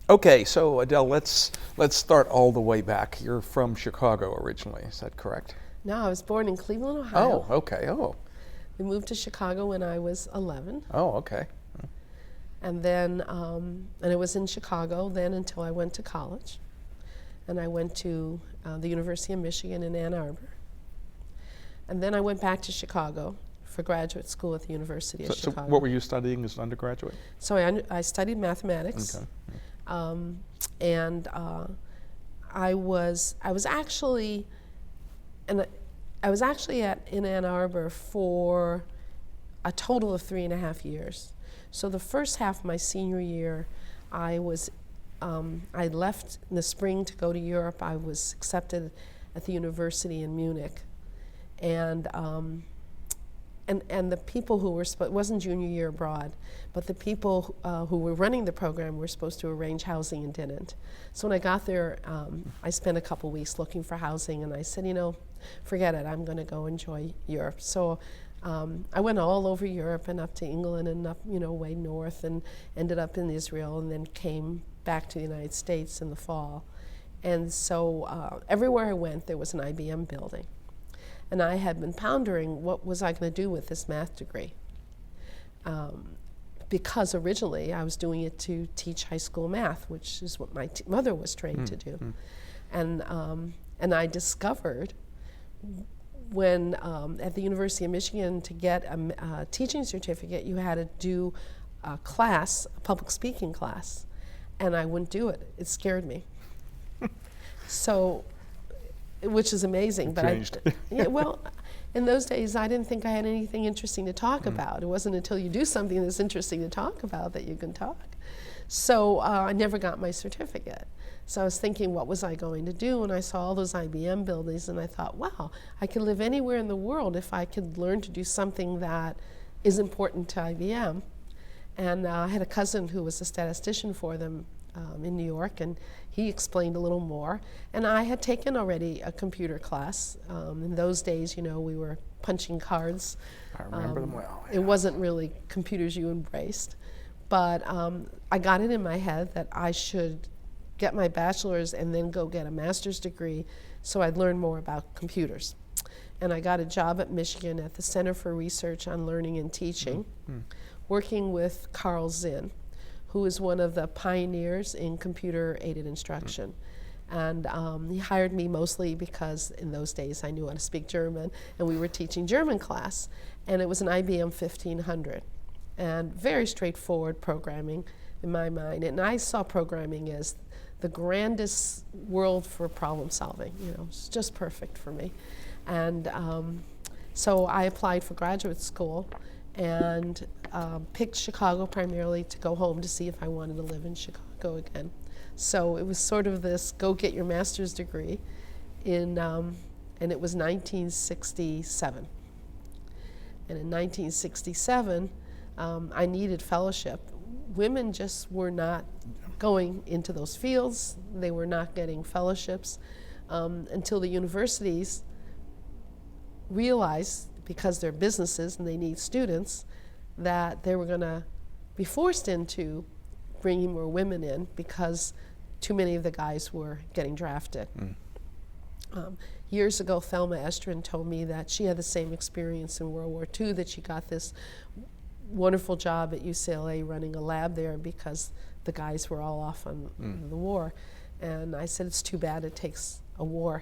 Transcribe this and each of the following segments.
Okay, so Adele, let's start all the way back. You're from Chicago originally, is that correct? No, I was born in Cleveland, Ohio. Oh, okay. Oh, We moved to Chicago when I was 11. oh, okay. And then, and it was in Chicago then until I went to college. And I went to the University of Michigan in Ann Arbor. And then I went back to Chicago for graduate school at the University of So Chicago. what were you studying as an undergraduate? So I studied mathematics. Okay. And I was actually in Ann Arbor for a total of 3.5 years. So the first half of my senior year, I left in the spring to go to Europe. I was accepted at the university in Munich, and the people who were it wasn't junior year abroad, but the people who were running the program were supposed to arrange housing and didn't. So when I got there, I spent a couple weeks looking for housing, and I said, forget it, I'm going to go enjoy Europe. So I went all over Europe and up to England and up, way north, and ended up in Israel, and then came back to the United States in the fall. And so everywhere I went, there was an IBM building. And I had been pondering what was I going to do with this math degree. Because originally I was doing it to teach high school math, which is what my mother was trained to do. And I discovered when at the University of Michigan, to get a teaching certificate, you had to do a public speaking class. And I wouldn't do it. It scared me. So, which is amazing. Changed. Well, in those days, I didn't think I had anything interesting to talk about. It wasn't until you do something that's interesting to talk about that you can talk. So I never got my certificate. So I was thinking, what was I going to do? And I saw all those IBM buildings, and I thought, wow, I could live anywhere in the world if I could learn to do something that is important to IBM. And I had a cousin who was a statistician for them in New York, and he explained a little more. And I had taken already a computer class. In those days, we were punching cards. I remember them well. It wasn't really computers you embraced. But I got it in my head that I should get my bachelor's and then go get a master's degree so I'd learn more about computers. And I got a job at Michigan at the Center for Research on Learning and Teaching, working with Carl Zinn, who is one of the pioneers in computer-aided instruction. And he hired me mostly because in those days I knew how to speak German, and we were teaching German class, and it was an IBM 1500. And very straightforward programming in my mind. And I saw programming as the grandest world for problem solving. It's just perfect for me. And so I applied for graduate school and picked Chicago primarily to go home to see if I wanted to live in Chicago again. So it was sort of this go get your master's degree and it was 1967. And in 1967, I needed fellowship. Women just were not going into those fields. They were not getting fellowships until the universities realized, because they're businesses and they need students, that they were going to be forced into bringing more women in because too many of the guys were getting drafted. Years ago, Thelma Estrin told me that she had the same experience in World War II, that she got this wonderful job at UCLA running a lab there because the guys were all off on the war. And I said, it's too bad it takes a war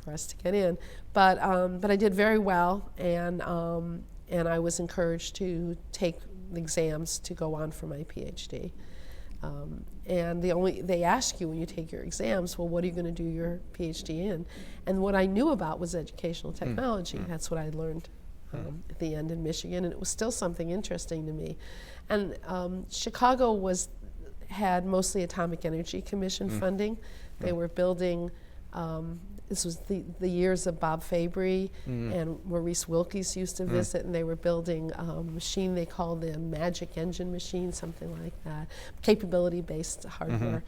for us to get in. But I did very well, and I was encouraged to take the exams to go on for my PhD. And they ask you when you take your exams, well, what are you going to do your PhD in? And what I knew about was educational technology. That's what I learned at the end in Michigan, and it was still something interesting to me. And Chicago had mostly Atomic Energy Commission funding. They were building, this was the years of Bob Fabry and Maurice Wilkes used to visit, and they were building a machine they called the Magic Engine machine, something like that, capability-based hardware.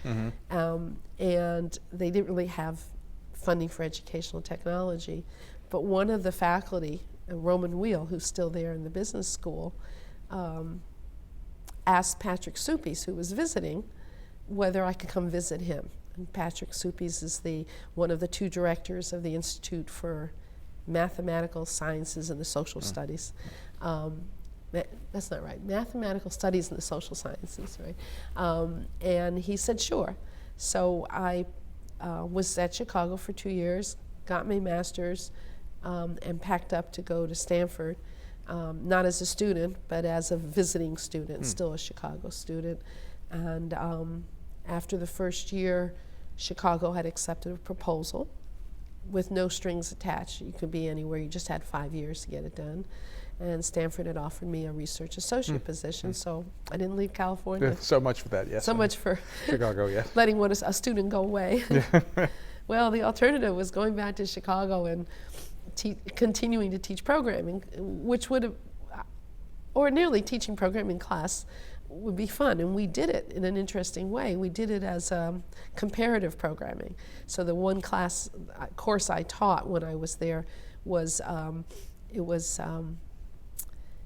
And they didn't really have funding for educational technology. But one of the faculty, Roman Wheel, who's still there in the business school, asked Patrick Suppies, who was visiting, whether I could come visit him. And Patrick Suppies is one of the two directors of the Institute for Mathematical Sciences and the Social Studies. That's not right. Mathematical Studies and the Social Sciences, right? And he said, sure. So I was at Chicago for 2 years, got my master's, and packed up to go to Stanford, not as a student, but as a visiting student, still a Chicago student. And after the first year, Chicago had accepted a proposal with no strings attached. You could be anywhere, you just had 5 years to get it done. And Stanford had offered me a research associate position, so I didn't leave California. So much for that, yes. So much for Chicago, yes. letting a student go away. Well, the alternative was going back to Chicago and continuing to teach programming, which would have, ordinarily teaching programming class would be fun, and we did it in an interesting way. We did it as comparative programming. So the one course I taught when I was there was,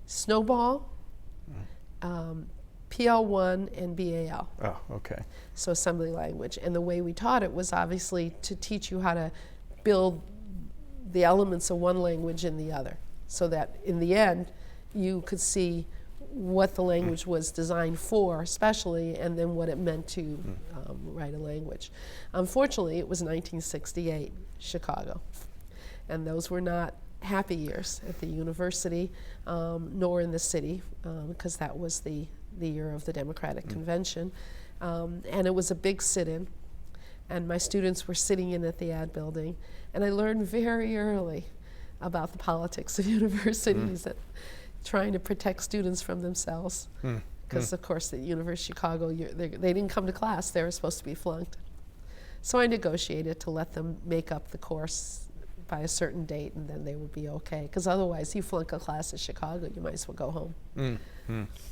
Snowball, PL1, and BAL. Oh, okay. So assembly language. And the way we taught it was obviously to teach you how to build the elements of one language in the other, so that in the end you could see what the language was designed for, especially, and then what it meant to write a language. Unfortunately, it was 1968, Chicago, and those were not happy years at the university, nor in the city, because that was the year of the Democratic Convention, and it was a big sit-in, and my students were sitting in at the ad building, and I learned very early about the politics of universities and trying to protect students from themselves, because of course at University of Chicago they didn't come to class, they were supposed to be flunked. So I negotiated to let them make up the course by a certain date, and then they would be okay, because otherwise you flunk a class at Chicago, you might as well go home.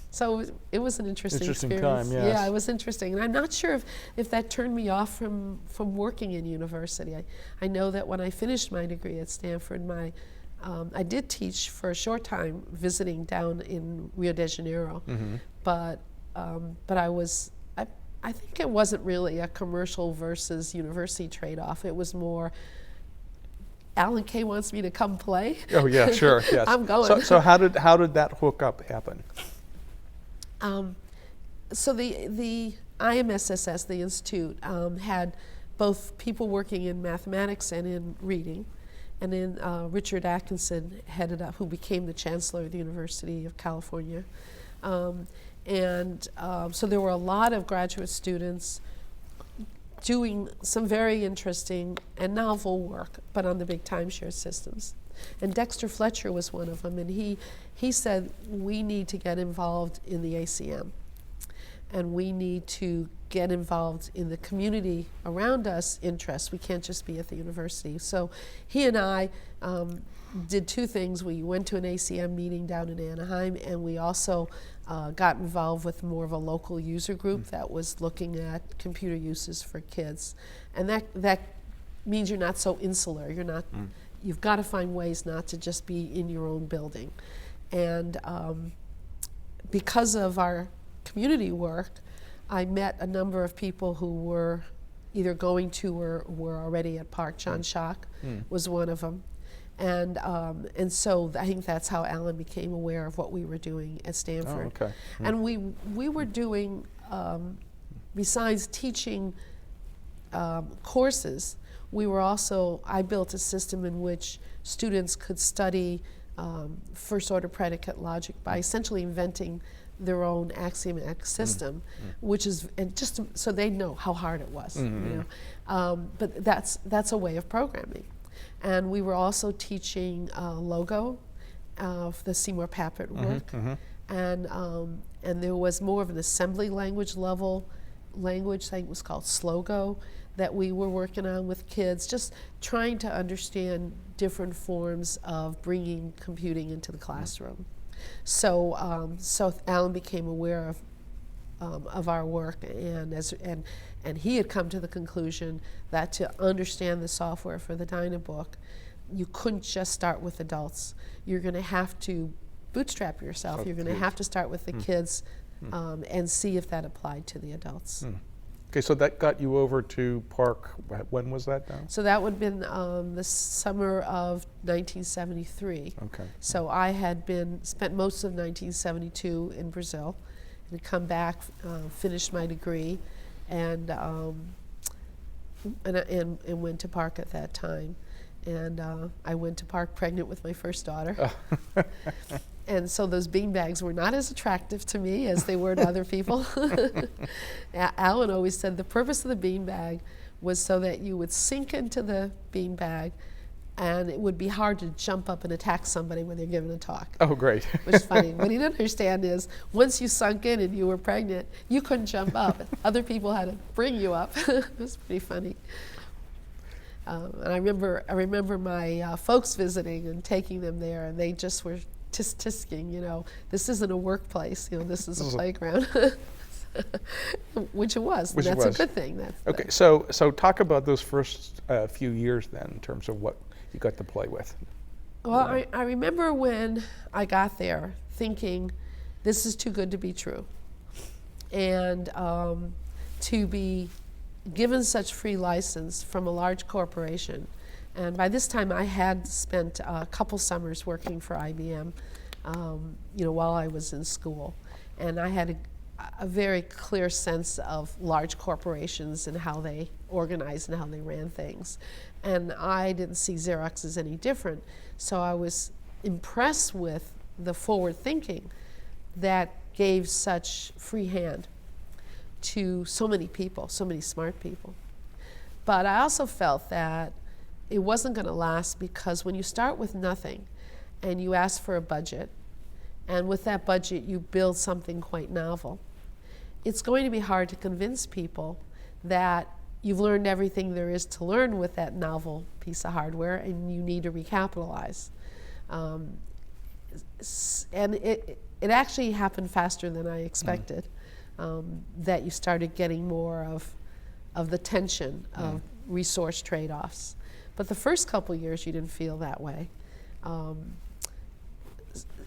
So it was an interesting experience. Time, yes. Yeah, it was interesting, and I'm not sure if that turned me off from working in university. I know that when I finished my degree at Stanford, I did teach for a short time, visiting down in Rio de Janeiro, but I think it wasn't really a commercial versus university trade-off. It was more, Alan Kay wants me to come play. Oh yeah, sure, yes. I'm going. So how did that hookup happen? So the IMSSS, the institute, had both people working in mathematics and in reading, and then Richard Atkinson headed up, who became the chancellor of the University of California. So there were a lot of graduate students doing some very interesting and novel work, but on the big timeshare systems. And Dexter Fletcher was one of them, and he said, we need to get involved in the ACM, and we need to get involved in the community around us interests. We can't just be at the university. So he and I did two things. We went to an ACM meeting down in Anaheim, and we also got involved with more of a local user group that was looking at computer uses for kids. And that means you're not so insular. You're not, you've got to find ways not to just be in your own building. And because of our community work, I met a number of people who were either going to or were already at PARC. John Schock was one of them. And so I think that's how Alan became aware of what we were doing at Stanford. Oh, okay. And we were doing, besides teaching courses, we were also, I built a system in which students could study first order predicate logic by essentially inventing their own axiomatic system, which is, and just so they know how hard it was, you know. But that's a way of programming. And we were also teaching Logo, the Seymour Papert work, and there was more of an assembly language level language, I think it was called Slogo, that we were working on with kids, just trying to understand different forms of bringing computing into the classroom. So, so Alan became aware of our work, and he had come to the conclusion that to understand the software for the Dynabook, you couldn't just start with adults. You're going to have to bootstrap yourself. You're going to have to start with the kids and see if that applied to the adults. Okay, so that got you over to PARC. When was that now? So that would have been the summer of 1973. Okay. So I had spent most of 1972 in Brazil, and had come back, finished my degree, and went to PARC at that time. And I went to PARC pregnant with my first daughter. And so those beanbags were not as attractive to me as they were to other people. Alan always said the purpose of the beanbag was so that you would sink into the beanbag and it would be hard to jump up and attack somebody when they're giving a talk. Oh, great. Which is funny. What he didn't understand is once you sunk in and you were pregnant, you couldn't jump up. Other people had to bring you up. It was pretty funny. And I remember my folks visiting and taking them there, and they just were tisk-tisking, this isn't a workplace, this is a playground. Which it was. Which that's it was. A good thing. Okay, so talk about those first few years then, in terms of what you got to play with. Well, I remember when I got there thinking, this is too good to be true. And to be given such free license from a large corporation. And by this time I had spent a couple summers working for IBM, while I was in school. And I had a very clear sense of large corporations and how they organized and how they ran things. And I didn't see Xerox as any different. So I was impressed with the forward thinking that gave such free hand to so many people, so many smart people. But I also felt that it wasn't going to last, because when you start with nothing and you ask for a budget, and with that budget you build something quite novel, it's going to be hard to convince people that you've learned everything there is to learn with that novel piece of hardware and you need to recapitalize. And it actually happened faster than I expected, that you started getting more of the tension of resource trade-offs. But the first couple years you didn't feel that way.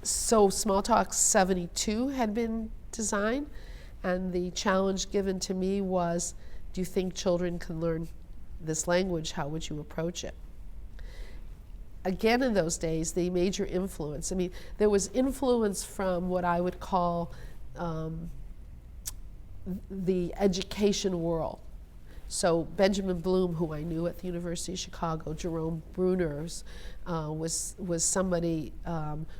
So Smalltalk 72 had been designed, and the challenge given to me was, do you think children can learn this language? How would you approach it? Again, in those days, the major influence, there was influence from what I would call the education world. So Benjamin Bloom, who I knew at the University of Chicago, Jerome Bruner's, was somebody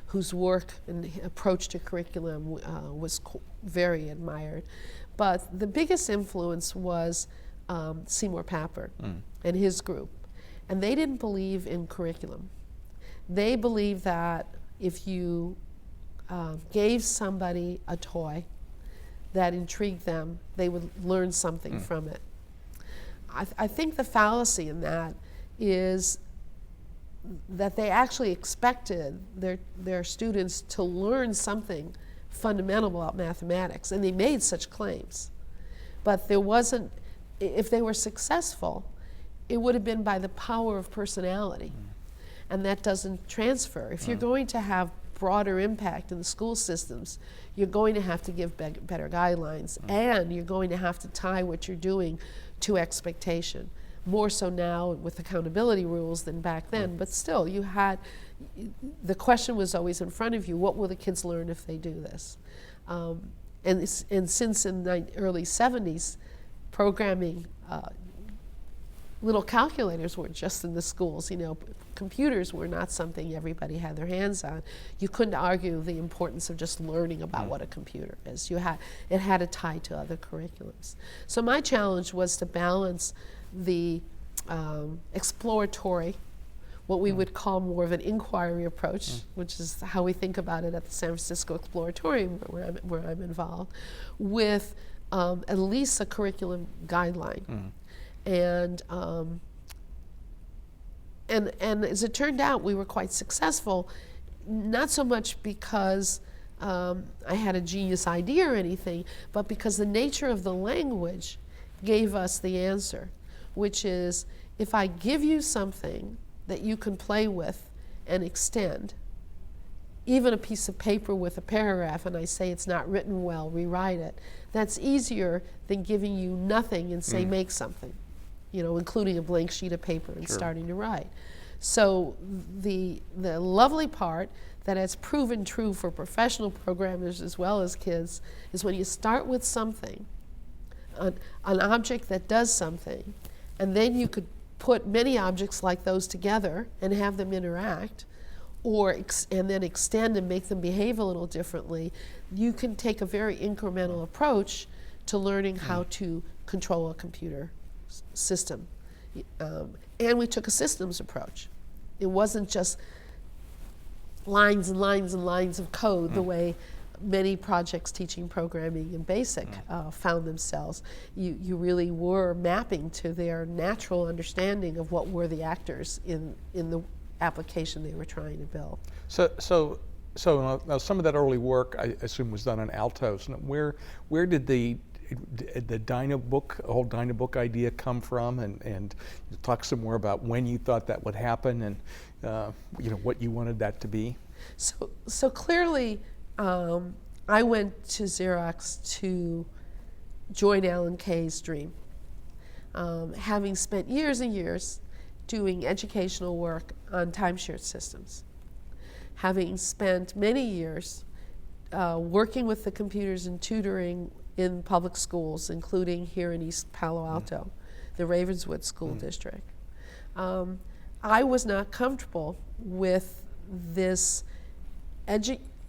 whose work and approach to curriculum was very admired. But the biggest influence was Seymour Papert and his group. And they didn't believe in curriculum. They believed that if you gave somebody a toy that intrigued them, they would learn something from it. I think the fallacy in that is that they actually expected their students to learn something fundamental about mathematics, and they made such claims. But there wasn't, if they were successful, it would have been by the power of personality, and that doesn't transfer. If you're going to have broader impact in the school systems, you're going to have to give better guidelines, and you're going to have to tie what you're doing to expectation. More so now with accountability rules than back then, but still the question was always in front of you, what will the kids learn if they do this? And since in the early 70s, programming, little calculators weren't just in the schools, computers were not something everybody had their hands on. You couldn't argue the importance of just learning about what a computer is. It had a tie to other curriculums. So my challenge was to balance the exploratory, what we would call more of an inquiry approach, which is how we think about it at the San Francisco Exploratorium, where I'm involved, with at least a curriculum guideline. And as it turned out, we were quite successful, not so much because I had a genius idea or anything, but because the nature of the language gave us the answer, which is, if I give you something that you can play with and extend, even a piece of paper with a paragraph and I say it's not written well, rewrite it. That's easier than giving you nothing and say make something, you know, including a blank sheet of paper and starting to write. So the lovely part that has proven true for professional programmers as well as kids is when you start with something, an object that does something, and then you could put many objects like those together and have them interact, or and then extend and make them behave a little differently. You can take a very incremental approach to learning how to control a computer system. And we took a systems approach. It wasn't just lines and lines and lines of code the way many projects teaching programming in BASIC found themselves. You really were mapping to their natural understanding of what were the actors in the application they were trying to build. So now some of that early work, I assume, was done on Altos. And where did the Dynabook, whole Dynabook idea come from? And talk some more about when you thought that would happen, and you know, what you wanted that to be. So clearly, I went to Xerox to join Alan Kay's dream. Having spent years and years doing educational work on timeshare systems, having spent many years working with the computers and tutoring in public schools, including here in East Palo Alto, the Ravenswood School District, I was not comfortable with this.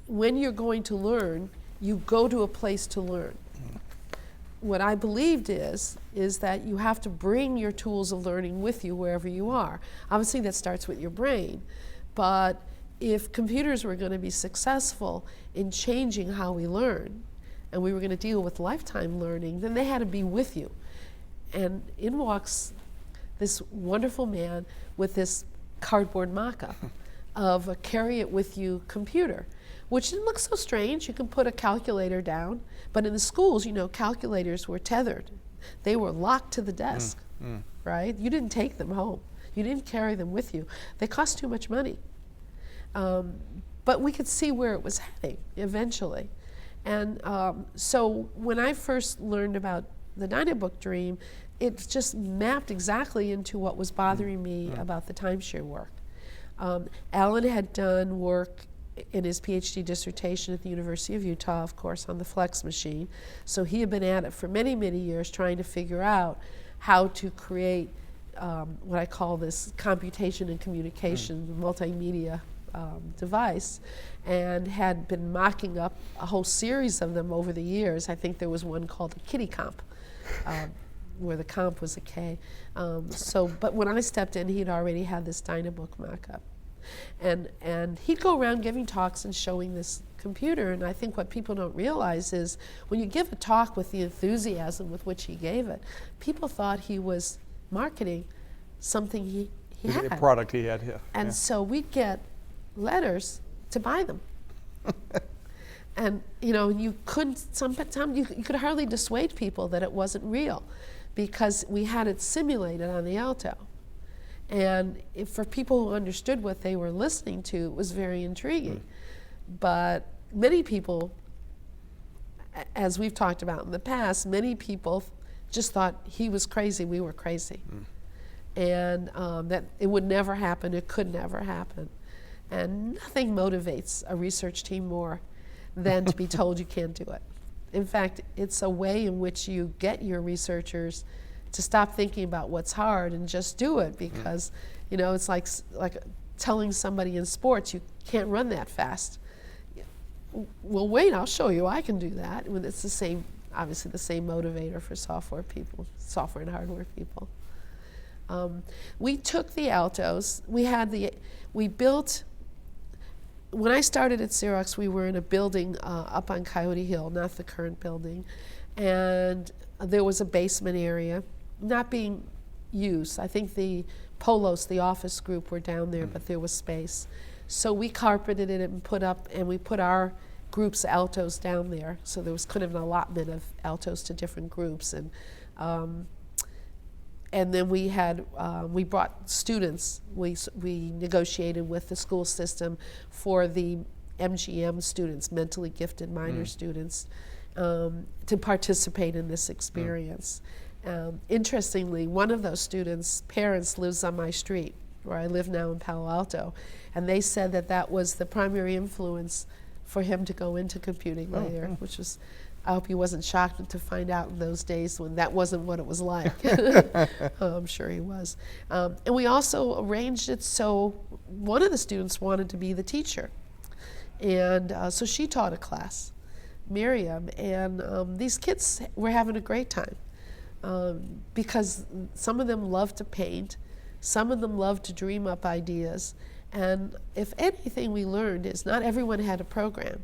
When you're going to learn, you go to a place to learn. What I believed is that you have to bring your tools of learning with you wherever you are. Obviously that starts with your brain, but if computers were going to be successful in changing how we learn, and we were going to deal with lifetime learning, then they had to be with you. And in walks this wonderful man with this cardboard mock-up of a carry-it-with-you computer, which didn't look so strange. You can put a calculator down, but in the schools, you know, calculators were tethered. They were locked to the desk, right? You didn't take them home. You didn't carry them with you. They cost too much money. But we could see where it was heading eventually. And so when I first learned about the Dynabook dream, it just mapped exactly into what was bothering me about the timeshare work. Alan had done work in his PhD dissertation at the University of Utah, of course, on the Flex machine. So he had been at it for many, many years trying to figure out how to create what I call this computation and communication multimedia device, and had been mocking up a whole series of them over the years. I think there was one called a kitty comp, where the comp was a K. But when I stepped in, he'd already had this Dynabook mock-up. And he'd go around giving talks and showing this computer, and I think what people don't realize is when you give a talk with the enthusiasm with which he gave it, people thought he was marketing something he had. A product he had, yeah. And so we'd get letters to buy them. And you know, you couldn't, sometimes you could hardly dissuade people that it wasn't real because we had it simulated on the Alto. And for people who understood what they were listening to, it was very intriguing. But many people, as we've talked about in the past, many people just thought he was crazy, we were crazy. And that it would never happen, it could never happen. And nothing motivates a research team more than to be told you can't do it. In fact, it's a way in which you get your researchers to stop thinking about what's hard and just do it, because you know, it's like telling somebody in sports you can't run that fast. Well, wait, I'll show you I can do that. When it's the same, obviously the same motivator for software people, software and hardware people. We took the Altos. We built. When I started at Xerox, we were in a building up on Coyote Hill, not the current building, and there was a basement area not being used. I think the Polos, the office group, were down there, but there was space. So we carpeted it and we put our group's Altos down there. So there was kind of an allotment of Altos to different groups, and then we brought students. We negotiated with the school system for the MGM students, mentally gifted minor students, to participate in this experience. Interestingly, one of those students' parents lives on my street, where I live now in Palo Alto, and they said that that was the primary influence for him to go into computing later, which was, I hope he wasn't shocked to find out in those days when that wasn't what it was like. I'm sure he was. And we also arranged it so one of the students wanted to be the teacher. And so she taught a class, Miriam, and these kids were having a great time because some of them loved to paint, some of them loved to dream up ideas, and if anything we learned is not everyone had a program,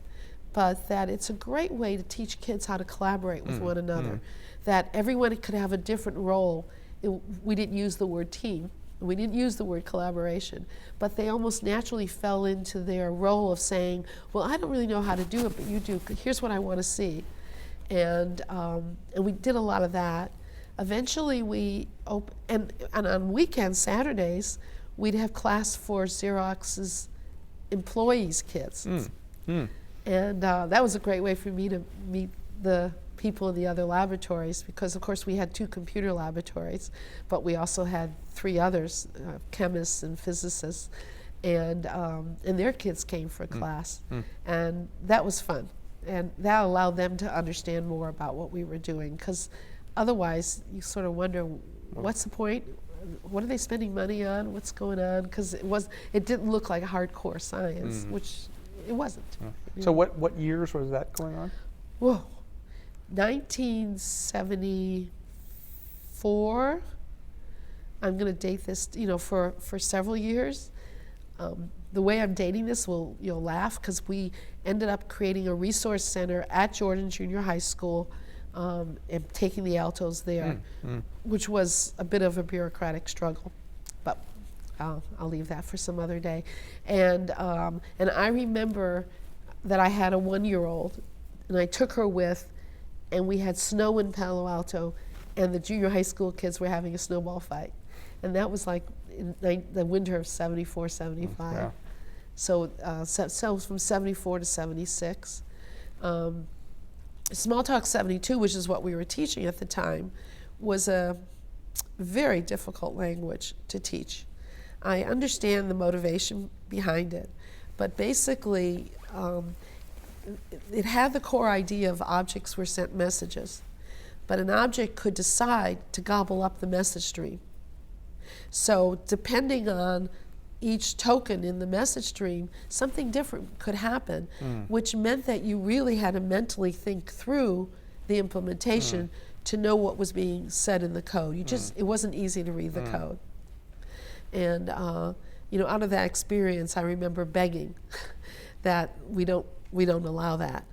but that it's a great way to teach kids how to collaborate with one another, that everyone could have a different role. We didn't use the word team, we didn't use the word collaboration, but they almost naturally fell into their role of saying, well, I don't really know how to do it, but you do. Here's what I want to see. And we did a lot of that. Eventually we and on weekends, Saturdays, we'd have class for Xerox's employees' kids. And that was a great way for me to meet the people in the other laboratories, because of course we had 2 computer laboratories, but we also had 3 others, chemists and physicists, and their kids came for class. And that was fun. And that allowed them to understand more about what we were doing, because otherwise you sort of wonder, what's the point? What are they spending money on? What's going on? Because it didn't look like hardcore science, which it wasn't. So what years was that going on? Whoa, 1974. I'm going to date this, for several years. The way I'm dating this, you'll laugh, because we ended up creating a resource center at Jordan Junior High School and taking the Altos there, which was a bit of a bureaucratic struggle, but I'll leave that for some other day. And I remember that I had a 1-year-old, and I took her with, and we had snow in Palo Alto, and the junior high school kids were having a snowball fight. And that was like in the winter of 74, 75. Yeah. So from 74 to 76. Smalltalk 72, which is what we were teaching at the time, was a very difficult language to teach. I understand the motivation behind it, but basically it had the core idea of objects were sent messages, but an object could decide to gobble up the message stream. So depending on each token in the message stream, something different could happen, which meant that you really had to mentally think through the implementation to know what was being said in the code. It wasn't easy to read the code. And out of that experience, I remember begging that we don't allow that,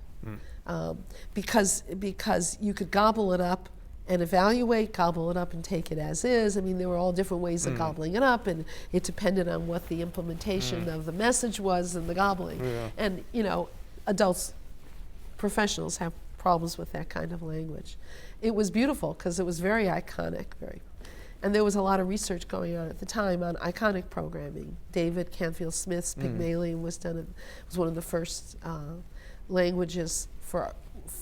because you could gobble it up and evaluate, gobble it up and take it as is. I mean, there were all different ways of gobbling it up, and it depended on what the implementation of the message was and the gobbling. And adults, professionals have problems with that kind of language. It was beautiful because it was very iconic, and there was a lot of research going on at the time on iconic programming. David Canfield Smith's Pygmalion was one of the first languages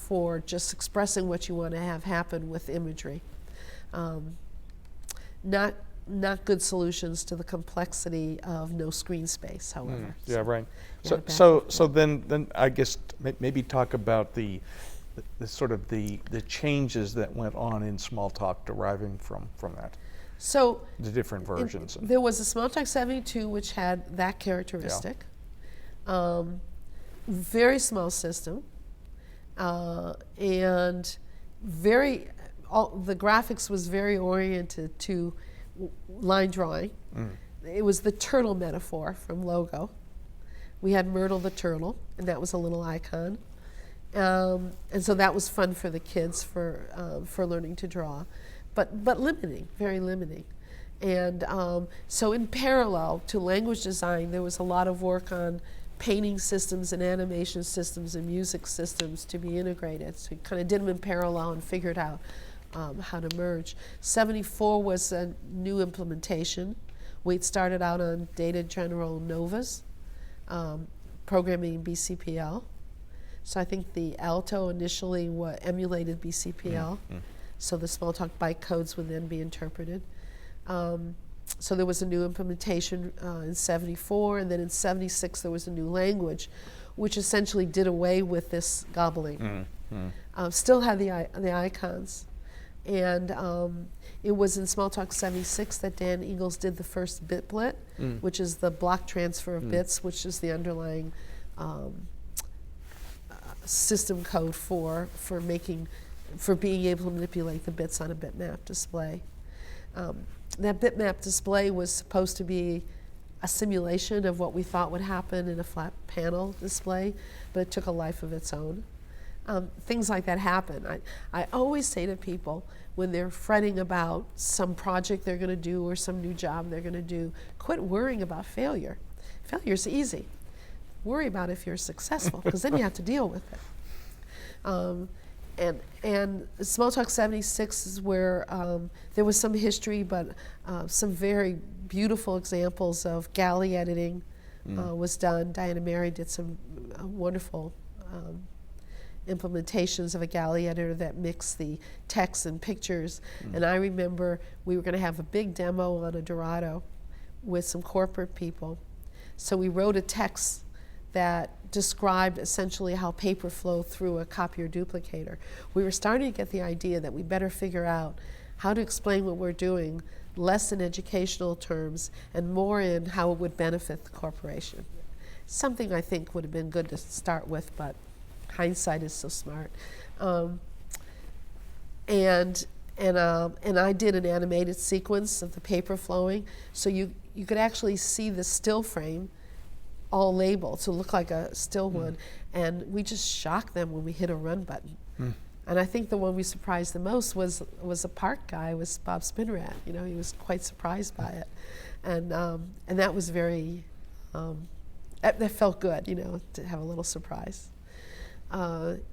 for just expressing what you want to have happen with imagery. Not good solutions to the complexity of no screen space, however. Yeah, right. Yeah, So then I guess maybe talk about the sort of the changes that went on in Smalltalk deriving from that. So the different versions. There was a Smalltalk 72 which had that characteristic. Very small system, and the graphics was very oriented to line drawing. It was the turtle metaphor from Logo. We had Myrtle the turtle, and that was a little icon. And so that was fun for the kids for learning to draw, but limiting, very limiting. And so in parallel to language design, there was a lot of work on painting systems and animation systems and music systems to be integrated. So we kind of did them in parallel and figured out how to merge. 74 was a new implementation. We'd started out on Data General Novas. programming in BCPL. So I think the Alto initially emulated BCPL. So the Smalltalk bytecodes would then be interpreted. So there was a new implementation in 74, and then in 76 there was a new language, which essentially did away with this gobbling. Still had the icons. And it was in Smalltalk 76 that Dan Eagles did the first bitblit, which is the block transfer of bits, which is the underlying system code for being able to manipulate the bits on a bitmap display. That bitmap display was supposed to be a simulation of what we thought would happen in a flat panel display, but it took a life of its own. Things like that happen. I always say to people when they're fretting about some project they're going to do or some new job they're going to do, quit worrying about failure. Failure's easy. Worry about if you're successful, because then you have to deal with it. And Smalltalk 76 is where there was some history, but some very beautiful examples of galley editing was done. Diana Mary did some wonderful implementations of a galley editor that mixed the text and pictures. And I remember we were going to have a big demo on a Dorado with some corporate people. So we wrote a text that described essentially how paper flowed through a copier duplicator. We were starting to get the idea that we better figure out how to explain what we're doing, less in educational terms and more in how it would benefit the corporation. Something I think would have been good to start with, but hindsight is so smart. And I did an animated sequence of the paper flowing, so you could actually see the still frame all labeled to look like a still one, and we just shocked them when we hit a run button. And I think the one we surprised the most was a PARC guy, was Bob Spinrad. You know, he was quite surprised by it, and that was very that felt good, you know, to have a little surprise.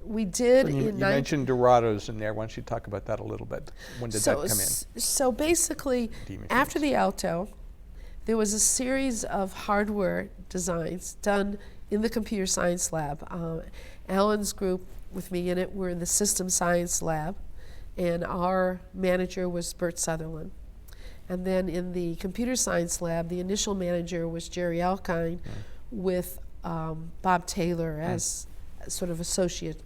We did. So you mentioned Dorados in there. Why don't you talk about that a little bit? When did that come in? So basically, after the Alto, there was a series of hardware designs done in the computer science lab. Alan's group with me in it were in the system science lab, and our manager was Bert Sutherland. And then in the computer science lab, the initial manager was Jerry Alkine, with Bob Taylor as sort of associate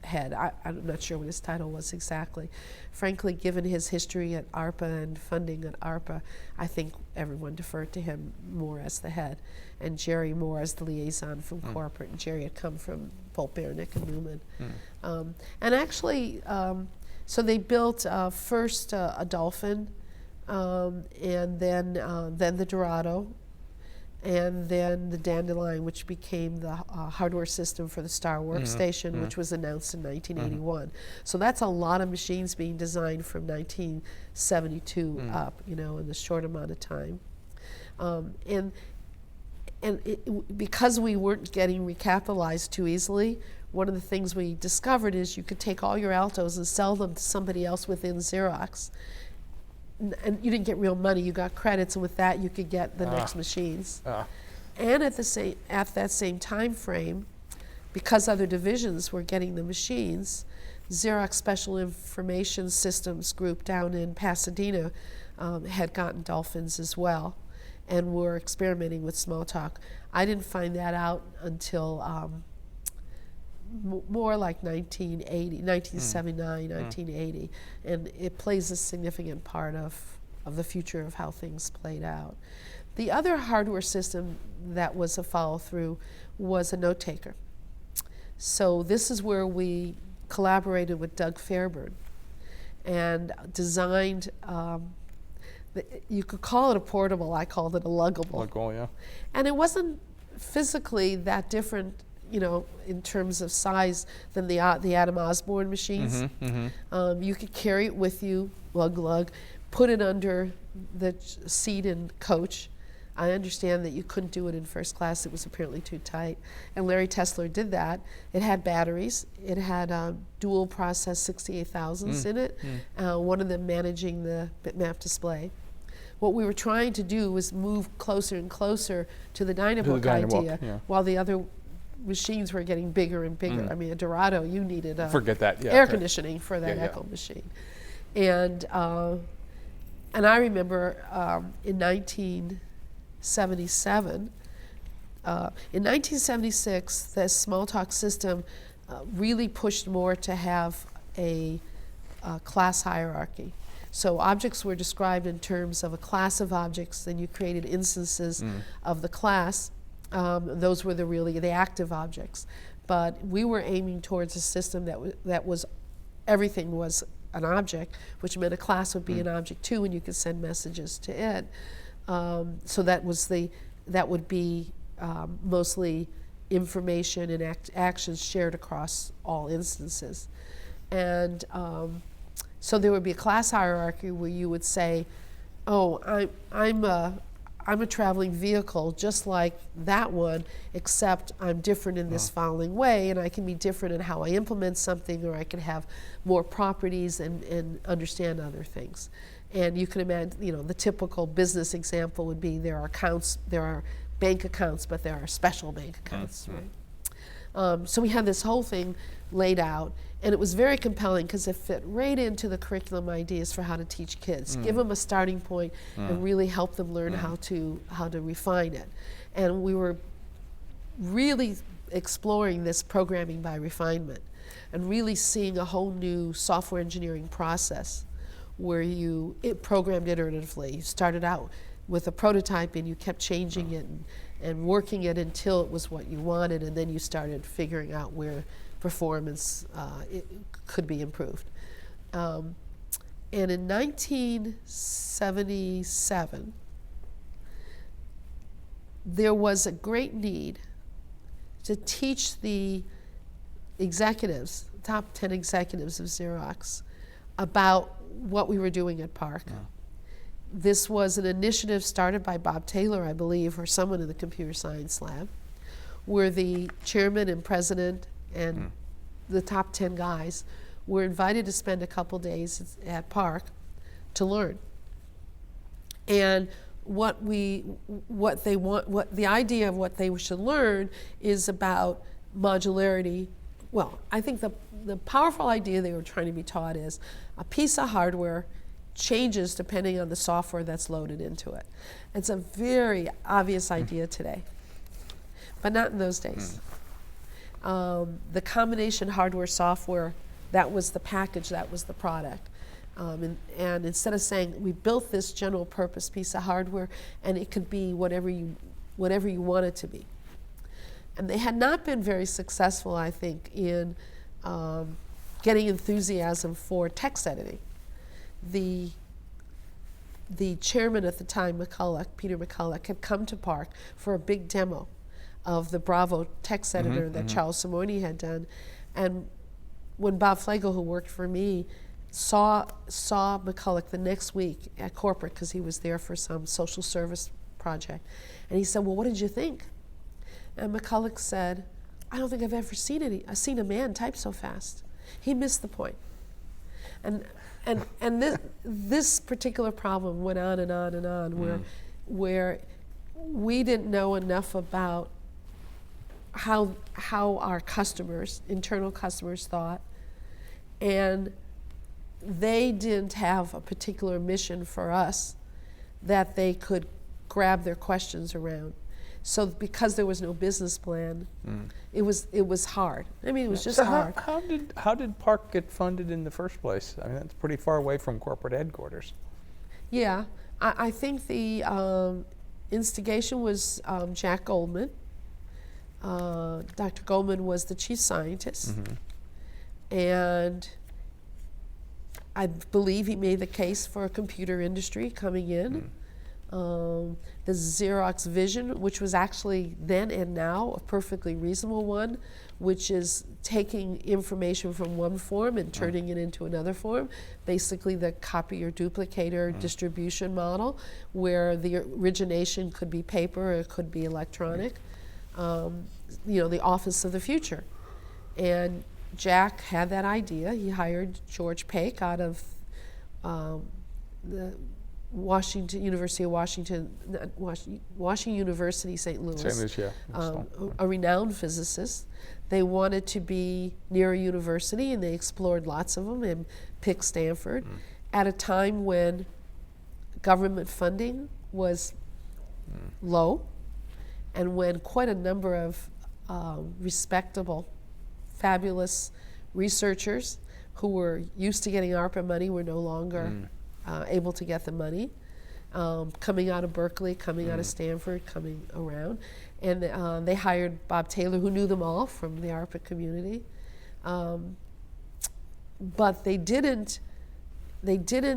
head. I'm not sure what his title was exactly. Frankly, given his history at ARPA and funding at ARPA, I think everyone deferred to him more as the head, and Jerry more as the liaison from corporate. And Jerry had come from Bolt, Bernick, and Newman. And actually, so they built first a Dolphin, and then the Dorado, and then the Dandelion, which became the hardware system for the Star Workstation, which was announced in 1981. So that's a lot of machines being designed from 1972 up, you know, in a short amount of time. Because we weren't getting recapitalized too easily, one of the things we discovered is you could take all your Altos and sell them to somebody else within Xerox. And you didn't get real money, you got credits, and with that you could get the next machines. And at that same time frame, because other divisions were getting the machines, Xerox Special Information Systems group down in Pasadena had gotten Dolphins as well, and were experimenting with Smalltalk. I didn't find that out until more like 1979, 1980, and it plays a significant part of the future of how things played out. The other hardware system that was a follow-through was a note taker. So this is where we collaborated with Doug Fairburn and designed, you could call it a portable, I called it a luggable. Luggable, yeah. And it wasn't physically that different, you know, in terms of size than the Adam Osborne machines. You could carry it with you, lug, put it under the seat in coach. I understand that you couldn't do it in first class. It was apparently too tight. And Larry Tesler did that. It had batteries. It had dual process 68000s in it, one of them managing the bitmap display. What we were trying to do was move closer and closer to the Dynabook idea, while the other machines were getting bigger and bigger. I mean, a Dorado, you needed Forget that. Yeah, air okay. conditioning for that Yeah, yeah. Echo machine. And I remember in 1977, in 1976, the Smalltalk system really pushed more to have a class hierarchy. So objects were described in terms of a class of objects, then you created instances of the class. Those were the active objects. But we were aiming towards a system that was everything was an object, which meant a class would be an object too, and you could send messages to it. So that would be mostly information and actions shared across all instances. And so there would be a class hierarchy where you would say, oh, I'm a traveling vehicle just like that one, except I'm different in this following way, and I can be different in how I implement something, or I can have more properties and understand other things. And you can imagine, the typical business example would be there are bank accounts, but there are special bank accounts, right? So we had this whole thing laid out, and it was very compelling because it fit right into the curriculum ideas for how to teach kids. Give them a starting point and really help them learn how to refine it. And we were really exploring this programming by refinement and really seeing a whole new software engineering process where it programmed iteratively. You started out with a prototype and you kept changing it and working it until it was what you wanted, and then you started figuring out where performance it could be improved. And in 1977, there was a great need to teach the executives, top 10 executives of Xerox, about what we were doing at PARC. This was an initiative started by Bob Taylor, I believe, or someone in the computer science lab, where the chairman and president and the top 10 guys were invited to spend a couple days at PARC to learn. And the idea of what they should learn is about modularity. Well, I think the powerful idea they were trying to be taught is a piece of hardware changes depending on the software that's loaded into it. It's a very obvious idea today, but not in those days. The combination hardware-software, that was the package, that was the product. And instead of saying, we built this general purpose piece of hardware and it could be whatever you want it to be. And they had not been very successful, I think, in getting enthusiasm for text editing. The chairman at the time, Peter McCulloch, had come to PARC for a big demo of the Bravo text editor that Charles Simoni had done. And when Bob Flagle, who worked for me, saw McCulloch the next week at corporate, because he was there for some social service project, and he said, well, what did you think? And McCulloch said, I don't think I've ever seen a man type so fast. He missed the point. And this particular problem went on and on and on, where we didn't know enough about how our customers, internal customers, thought, and they didn't have a particular mission for us that they could grab their questions around. So because there was no business plan, it was hard. I mean, it was just hard. How did PARC get funded in the first place? I mean, that's pretty far away from corporate headquarters. Yeah, I think the instigation was Jack Goldman. Dr. Goldman was the chief scientist, and I believe he made the case for a computer industry coming in. The Xerox vision, which was actually then and now a perfectly reasonable one, which is taking information from one form and turning it into another form, basically the copier duplicator distribution model, where the origination could be paper or it could be electronic, the office of the future. And Jack had that idea. He hired George Paik out of the Washington, University of Washington, Washington University, St. Louis. St. Louis, yeah. A renowned physicist. They wanted to be near a university, and they explored lots of them and picked Stanford at a time when government funding was low, and when quite a number of respectable, fabulous researchers who were used to getting ARPA money were no longer able to get the money, coming out of Berkeley, coming out of Stanford, coming around. And they hired Bob Taylor, who knew them all from the ARPA community. But they didn't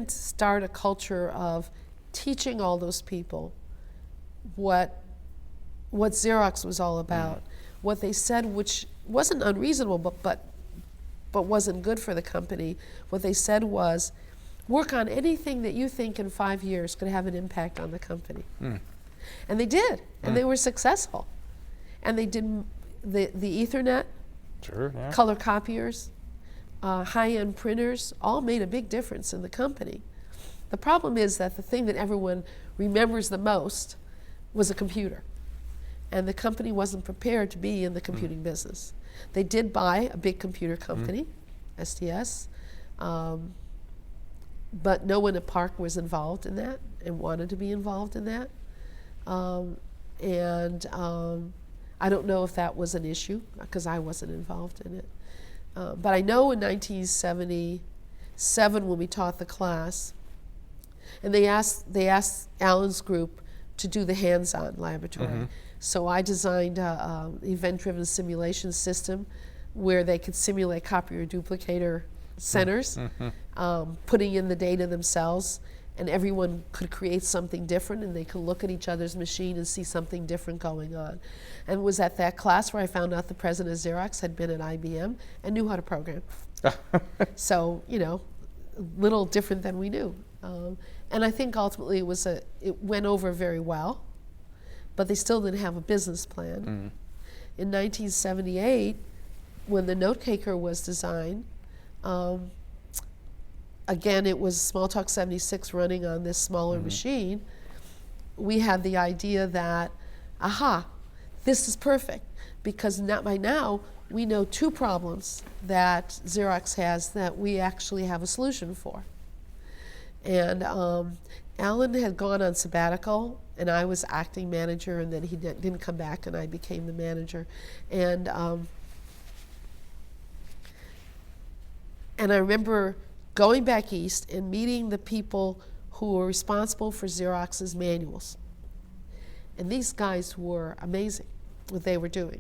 start a culture of teaching all those people what Xerox was all about. What they said, which wasn't unreasonable, but wasn't good for the company, what they said was, work on anything that you think in 5 years could have an impact on the company. And they did, and they were successful. And they did the Ethernet, color copiers, high-end printers, all made a big difference in the company. The problem is that the thing that everyone remembers the most was a computer. And the company wasn't prepared to be in the computing business. They did buy a big computer company, STS, but no one at PARC was involved in that and wanted to be involved in that. I don't know if that was an issue, because I wasn't involved in it. But I know in 1977, when we taught the class, and they asked Alan's group to do the hands-on laboratory. So I designed an event-driven simulation system where they could simulate copier duplicator centers, putting in the data themselves, and everyone could create something different, and they could look at each other's machine and see something different going on. And it was at that class where I found out the president of Xerox had been at IBM and knew how to program. So, you know, a little different than we knew. And I think ultimately it went over very well, but they still didn't have a business plan. In 1978, when the note taker was designed, again, it was Smalltalk 76 running on this smaller machine. We had the idea that, aha, this is perfect, because by now we know two problems that Xerox has that we actually have a solution for. And Alan had gone on sabbatical, and I was acting manager, and then he didn't come back, and I became the manager. And I remember going back east and meeting the people who were responsible for Xerox's manuals. And these guys were amazing, what they were doing,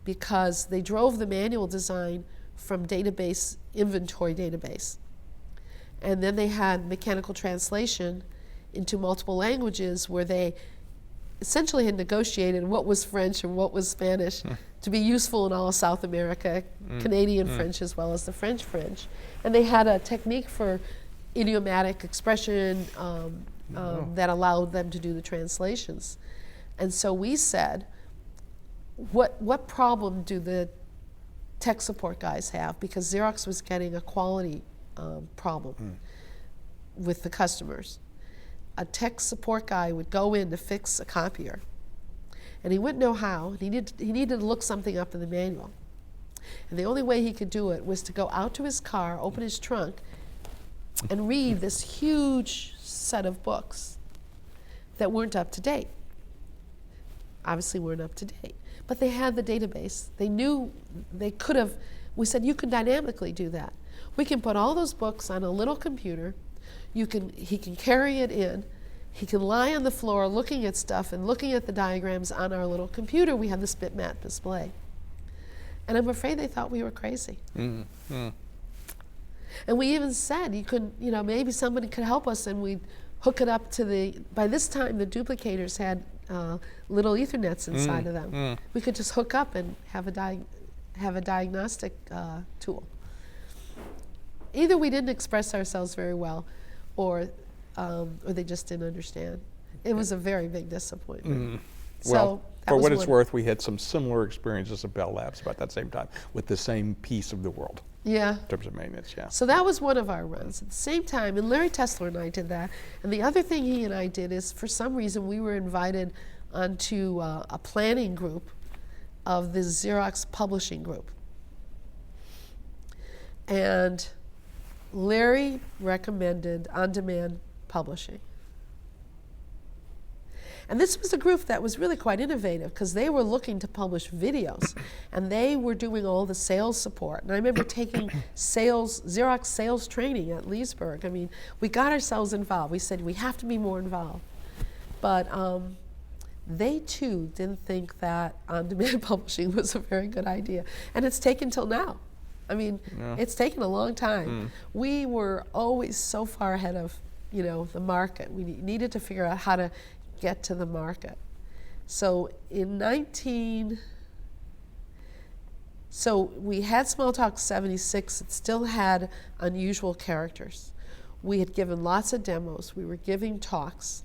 because they drove the manual design from database, inventory database. And then they had mechanical translation into multiple languages, where they essentially had negotiated what was French and what was Spanish to be useful in all of South America, Canadian French as well as the French French. And they had a technique for idiomatic expression that allowed them to do the translations. And so we said, what problem do the tech support guys have? Because Xerox was getting a quality problem with the customers. A tech support guy would go in to fix a copier, and he wouldn't know how. He needed to look something up in the manual. And the only way he could do it was to go out to his car, open his trunk, and read this huge set of books that weren't up to date. Obviously weren't up to date. But they had the database. They knew they could have. We said, you can dynamically do that. We can put all those books on a little computer. He can carry it in. He can lie on the floor looking at stuff and looking at the diagrams on our little computer. We have this bitmap display. And I'm afraid they thought we were crazy. And we even said, maybe somebody could help us, and we'd hook it up to by this time the duplicators had little Ethernets inside of them. We could just hook up and have a diagnostic tool. Either we didn't express ourselves very well, or they just didn't understand. It was a very big disappointment. Well, For was what it's one- worth, we had some similar experiences at Bell Labs about that same time with the same piece of the world Yeah. in terms of maintenance, yeah. So that was one of our runs. At the same time, and Larry Tesler and I did that. And the other thing he and I did is, for some reason, we were invited onto a planning group of the Xerox publishing group. And Larry recommended on-demand publishing. And this was a group that was really quite innovative, because they were looking to publish videos, and they were doing all the sales support. And I remember taking Xerox sales training at Leesburg. I mean, we got ourselves involved. We said we have to be more involved. But they too didn't think that on-demand publishing was a very good idea. And it's taken till now. I mean, it's taken a long time. We were always so far ahead of, the market. We needed to figure out how to get to the market. So so we had Smalltalk 76. It still had unusual characters. We had given lots of demos. We were giving talks.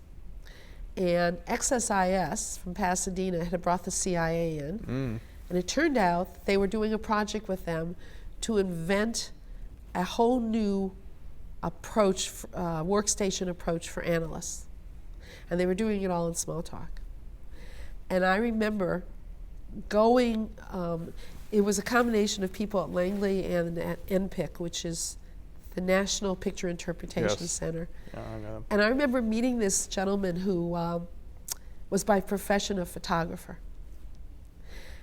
And XSIS from Pasadena had brought the CIA in. And it turned out they were doing a project with them to invent a whole new approach, workstation approach for analysts. And they were doing it all in Smalltalk. And I remember going, it was a combination of people at Langley and at NPIC, which is the National Picture Interpretation Center. Yeah, I know. And I remember meeting this gentleman who was by profession a photographer.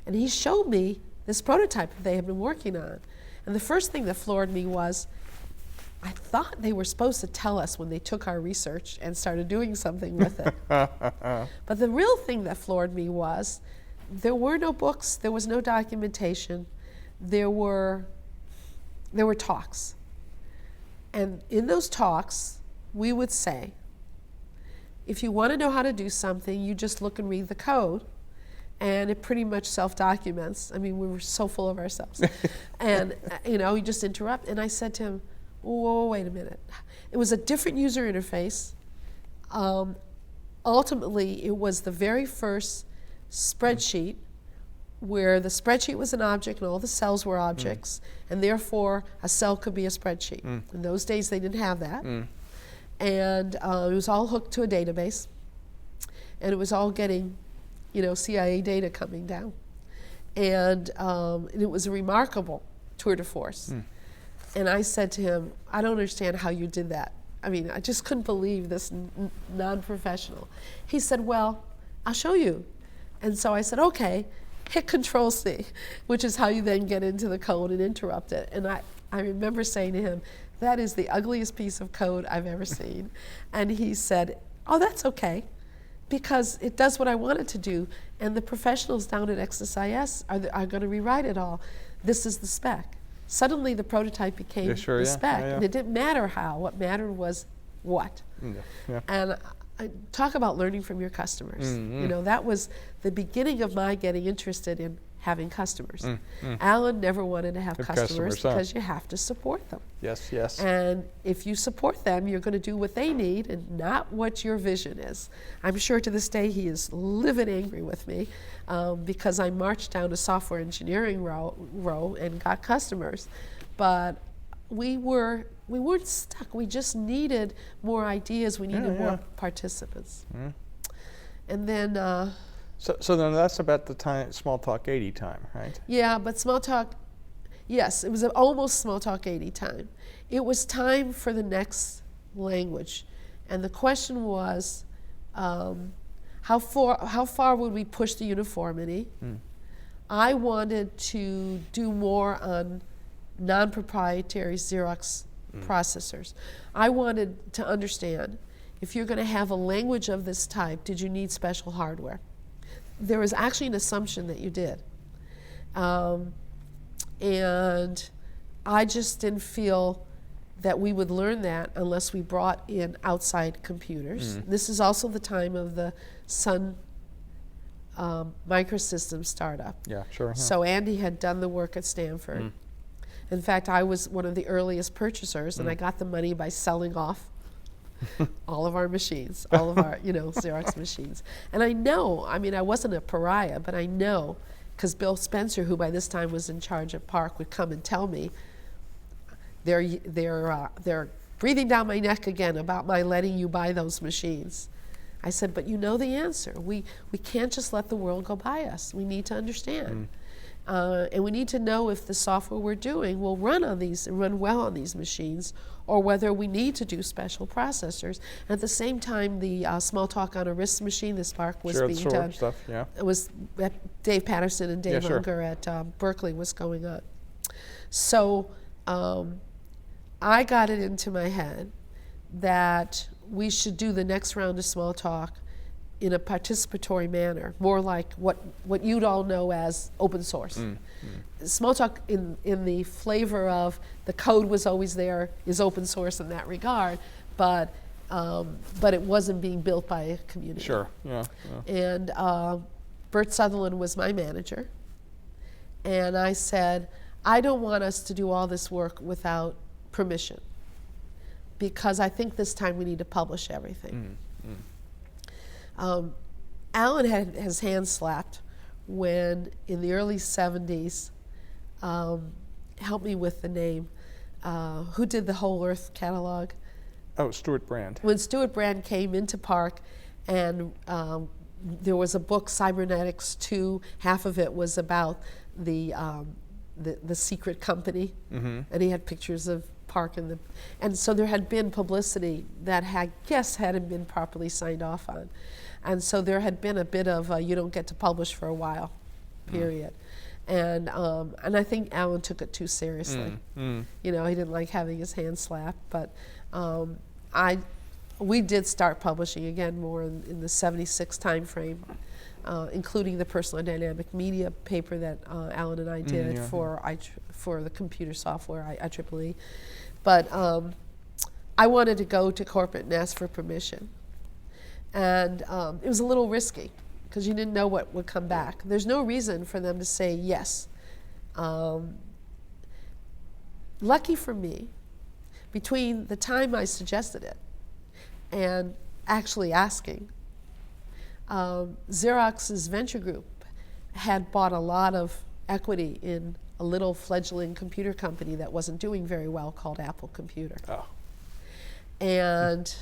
And he showed me this prototype that they had been working on. And the first thing that floored me was, I thought they were supposed to tell us when they took our research and started doing something with it. But the real thing that floored me was, there were no books, there was no documentation, there were talks. And in those talks, we would say, if you want to know how to do something, you just look and read the code, and it pretty much self-documents. I mean, we were so full of ourselves. And, you just interrupt. And I said to him, whoa, wait a minute. It was a different user interface. Ultimately, it was the very first spreadsheet where the spreadsheet was an object and all the cells were objects, and therefore a cell could be a spreadsheet. In those days, they didn't have that. And it was all hooked to a database, and it was all getting, CIA data coming down. And it was a remarkable tour de force. And I said to him, I don't understand how you did that. I mean, I just couldn't believe this non-professional. He said, well, I'll show you. And so I said, okay, hit Control-C, which is how you then get into the code and interrupt it. And I remember saying to him, that is the ugliest piece of code I've ever seen. And he said, oh, that's okay, because it does what I want it to do. And the professionals down at XSIS are going to rewrite it all. This is the spec. Suddenly the prototype became the spec. And it didn't matter how. What mattered was what. And I talk about learning from your customers. That was the beginning of my getting interested in having customers. Alan never wanted to have customers because you have to support them. Yes. And if you support them, you're going to do what they need and not what your vision is. I'm sure to this day he is livid angry with me because I marched down a software engineering row and got customers. But we weren't stuck. We just needed more ideas. We needed more participants. And then So then that's about the time, Smalltalk 80 time, right? Yeah, but Smalltalk, yes, it was almost Smalltalk 80 time. It was time for the next language. And the question was, how far would we push the uniformity? I wanted to do more on non-proprietary Xerox processors. I wanted to understand, if you're going to have a language of this type, did you need special hardware? There was actually an assumption that you did. And I just didn't feel that we would learn that unless we brought in outside computers. This is also the time of the Sun Microsystems startup. Yeah, sure. So Andy had done the work at Stanford. In fact, I was one of the earliest purchasers, and I got the money by selling off all of our machines, all of our, Xerox machines. And I know, I wasn't a pariah, but I know, because Bill Spencer, who by this time was in charge of PARC, would come and tell me, they're breathing down my neck again about my letting you buy those machines. I said, but you know the answer. We can't just let the world go by us. We need to understand. And we need to know if the software we're doing will run on these and run well on these machines, or whether we need to do special processors. And at the same time, the small talk on a RISC machine, the Spark, was being done. Stuff, yeah. It was Dave Patterson and Dave sure. Unger at Berkeley was going on. So I got it into my head that we should do the next round of small talk in a participatory manner, more like what you'd all know as open source. Small talk in the flavor of the code was always there is open source in that regard, but it wasn't being built by a community. Sure, yeah. And Bert Sutherland was my manager, and I said, I don't want us to do all this work without permission, because I think this time we need to publish everything. Alan had his hand slapped when, in the early 70s, help me with the name, who did the Whole Earth catalog? Oh, Stuart Brand. When Stuart Brand came into PARC, and there was a book, Cybernetics 2, half of it was about the secret company, and he had pictures of PARC and so there had been publicity that hadn't been properly signed off on, and so there had been a bit of you don't get to publish for a while, period, and I think Alan took it too seriously. He didn't like having his hand slapped, but we did start publishing again more in the '76 time frame. Including the personal and dynamic media paper that Alan and I did for the computer software, IEEE. But I wanted to go to corporate and ask for permission. And it was a little risky, because you didn't know what would come back. There's no reason for them to say yes. Lucky for me, between the time I suggested it and actually asking, Xerox's venture group had bought a lot of equity in a little fledgling computer company that wasn't doing very well called Apple Computer. Oh. And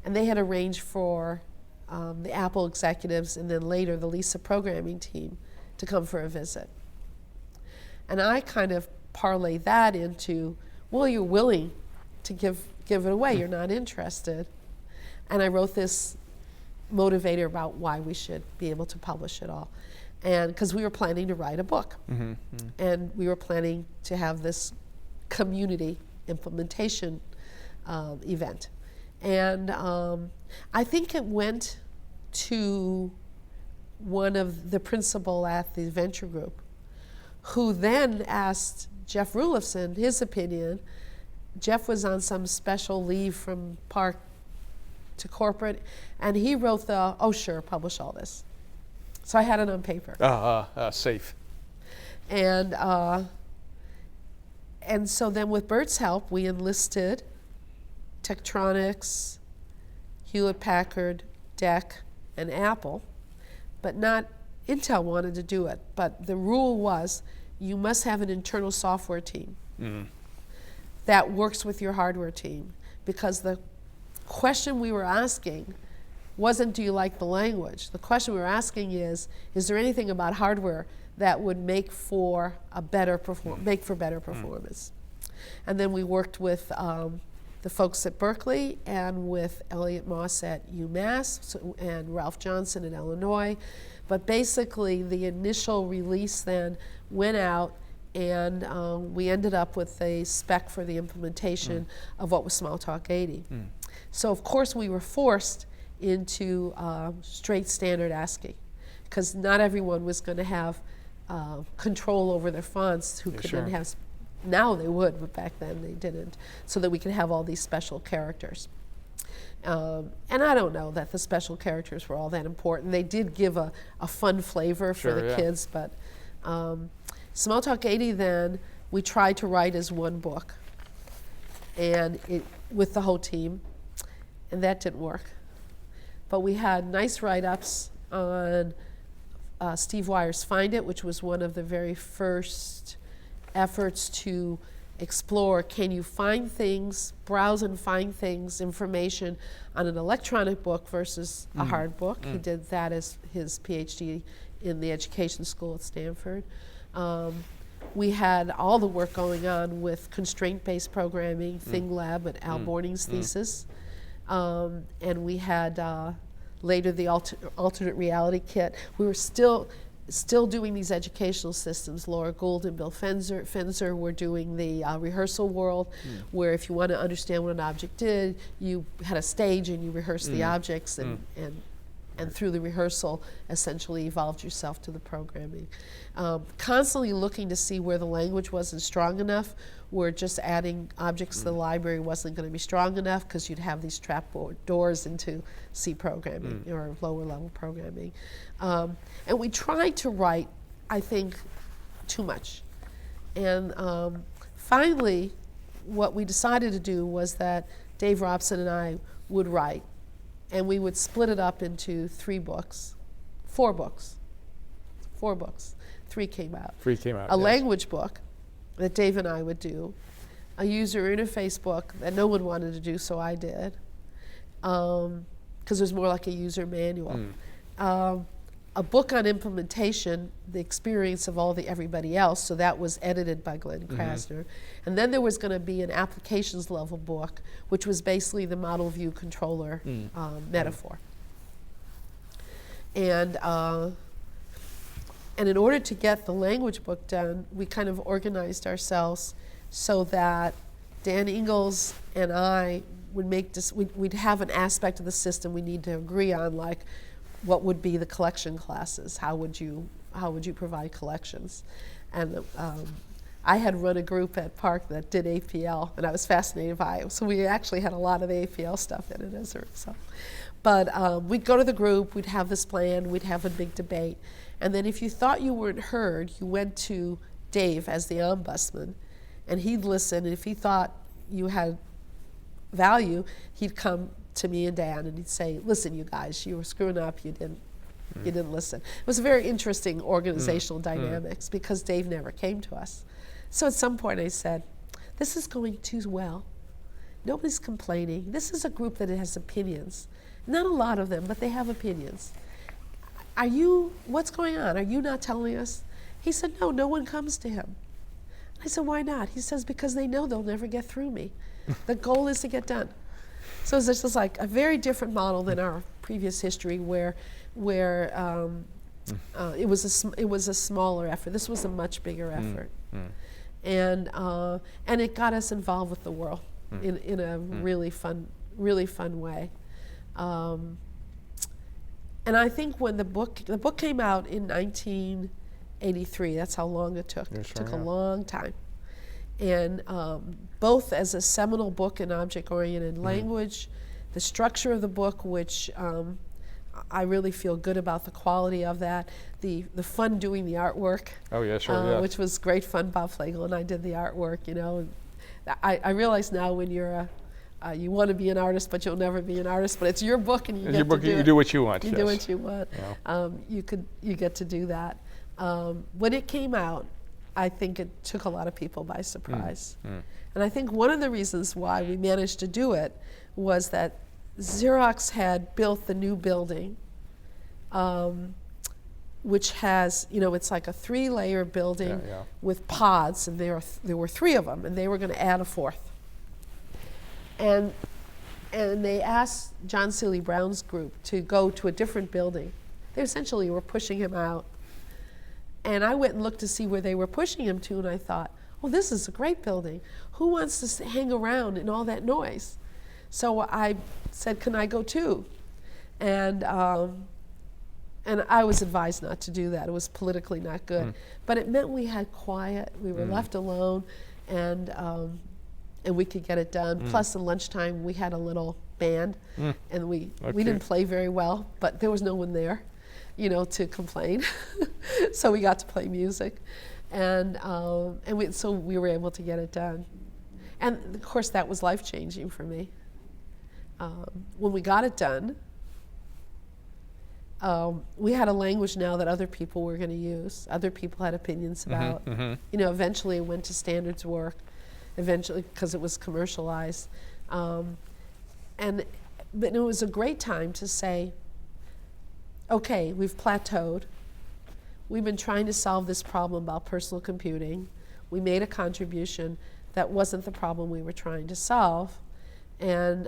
they had arranged for the Apple executives and then later the Lisa programming team to come for a visit. And I kind of parlayed that into, well, you're willing to give it away, you're not interested. And I wrote this motivator about why we should be able to publish it all. And because we were planning to write a book, and we were planning to have this community implementation event. And I think it went to one of the principal at the venture group, who then asked Jeff Rulifson his opinion. Jeff was on some special leave from PARC to corporate, and he wrote oh sure, publish all this. So I had it on paper. Safe. And so then with Bert's help, we enlisted Tektronix, Hewlett-Packard, DEC, and Apple, but not Intel wanted to do it. But the rule was you must have an internal software team that works with your hardware team, because the question we were asking wasn't, do you like the language? The question we were asking is there anything about hardware that would make for better performance? And then we worked with the folks at Berkeley and with Elliot Moss at UMass and Ralph Johnson in Illinois. But basically, the initial release then went out, and we ended up with a spec for the implementation of what was Smalltalk 80. So of course we were forced into straight standard ASCII, because not everyone was going to have control over their fonts who could then have, now they would, but back then they didn't, so that we could have all these special characters. And I don't know that the special characters were all that important. They did give a fun flavor for the kids, but Smalltalk 80 then, we tried to write as one book. and with the whole team, and that didn't work. But we had nice write-ups on Steve Wyer's Find It, which was one of the very first efforts to explore, can you find things, browse and find things, information on an electronic book versus a hard book. He did that as his PhD in the education school at Stanford. We had all the work going on with constraint-based programming, ThingLab, and Al Borning's thesis. And we had later the alternate reality kit. We were still doing these educational systems. Laura Gould and Bill Fenzer were doing the rehearsal world, where if you want to understand what an object did, you had a stage and you rehearsed the objects, and through the rehearsal essentially evolved yourself to the programming. Constantly looking to see where the language wasn't strong enough, where just adding objects to the library wasn't going to be strong enough, because you'd have these trap doors into C programming or lower level programming. And we tried to write, I think, too much. And finally, what we decided to do was that Dave Robson and I would write, and we would split it up into 4 books. 3 came out. 3 came out. A language book that Dave and I would do, a user interface book that no one wanted to do, so I did, because it was more like a user manual. A book on implementation, the experience of everybody else, so that was edited by Glenn Krasner. And then there was going to be an applications level book, which was basically the model view controller metaphor. And in order to get the language book done, we kind of organized ourselves so that Dan Ingalls and I would we'd have an aspect of the system we need to agree on, like what would be the collection classes? How would you provide collections? And I had run a group at PARC that did APL, and I was fascinated by it. So we actually had a lot of the APL stuff in it as a result. But we'd go to the group, we'd have this plan, we'd have a big debate. And then if you thought you weren't heard, you went to Dave as the ombudsman, and he'd listen, and if he thought you had value, he'd come to me and Dan, and he'd say, listen, you guys, you were screwing up, you didn't listen. It was a very interesting organizational dynamics, because Dave never came to us. So at some point I said, this is going too well. Nobody's complaining. This is a group that has opinions. Not a lot of them, but they have opinions. What's going on? Are you not telling us? He said, no one comes to him. I said, why not? He says, because they know they'll never get through me. The goal is to get done. So it's just like a very different model than our previous history, where it was a smaller effort. This was a much bigger effort, and it got us involved with the world in a really fun way. And I think when the book came out in 1983, that's how long it took. It took a long time. And both as a seminal book in object-oriented language, the structure of the book, which I really feel good about the quality of that, the fun doing the artwork. Oh yeah, sure, which was great fun. Bob Flegel and I did the artwork. I realize now when you're you want to be an artist, but you'll never be an artist. But it's your book, and you get to do it. You do what you want. You do what you want. Yeah. You get to do that. When it came out, I think it took a lot of people by surprise. And I think one of the reasons why we managed to do it was that Xerox had built the new building, which has, it's like a 3-layer building with pods, and there were 3 of them, and they were going to add a 4th. And they asked John Seeley Brown's group to go to a different building. They essentially were pushing him out. And I went and looked to see where they were pushing him to, and I thought, well, this is a great building. Who wants to hang around in all that noise? So I said, can I go too? And I was advised not to do that. It was politically not good. But it meant we had quiet, we were left alone, and we could get it done. Plus, in lunchtime, we had a little band, and we didn't play very well, but there was no one there, to complain. So we got to play music, and so we were able to get it done. And of course that was life-changing for me. When we got it done, we had a language now that other people were going to use. Other people had opinions about. You know, eventually it went to standards work, eventually because it was commercialized. But it was a great time to say, okay, we've plateaued. We've been trying to solve this problem about personal computing. We made a contribution that wasn't the problem we were trying to solve. And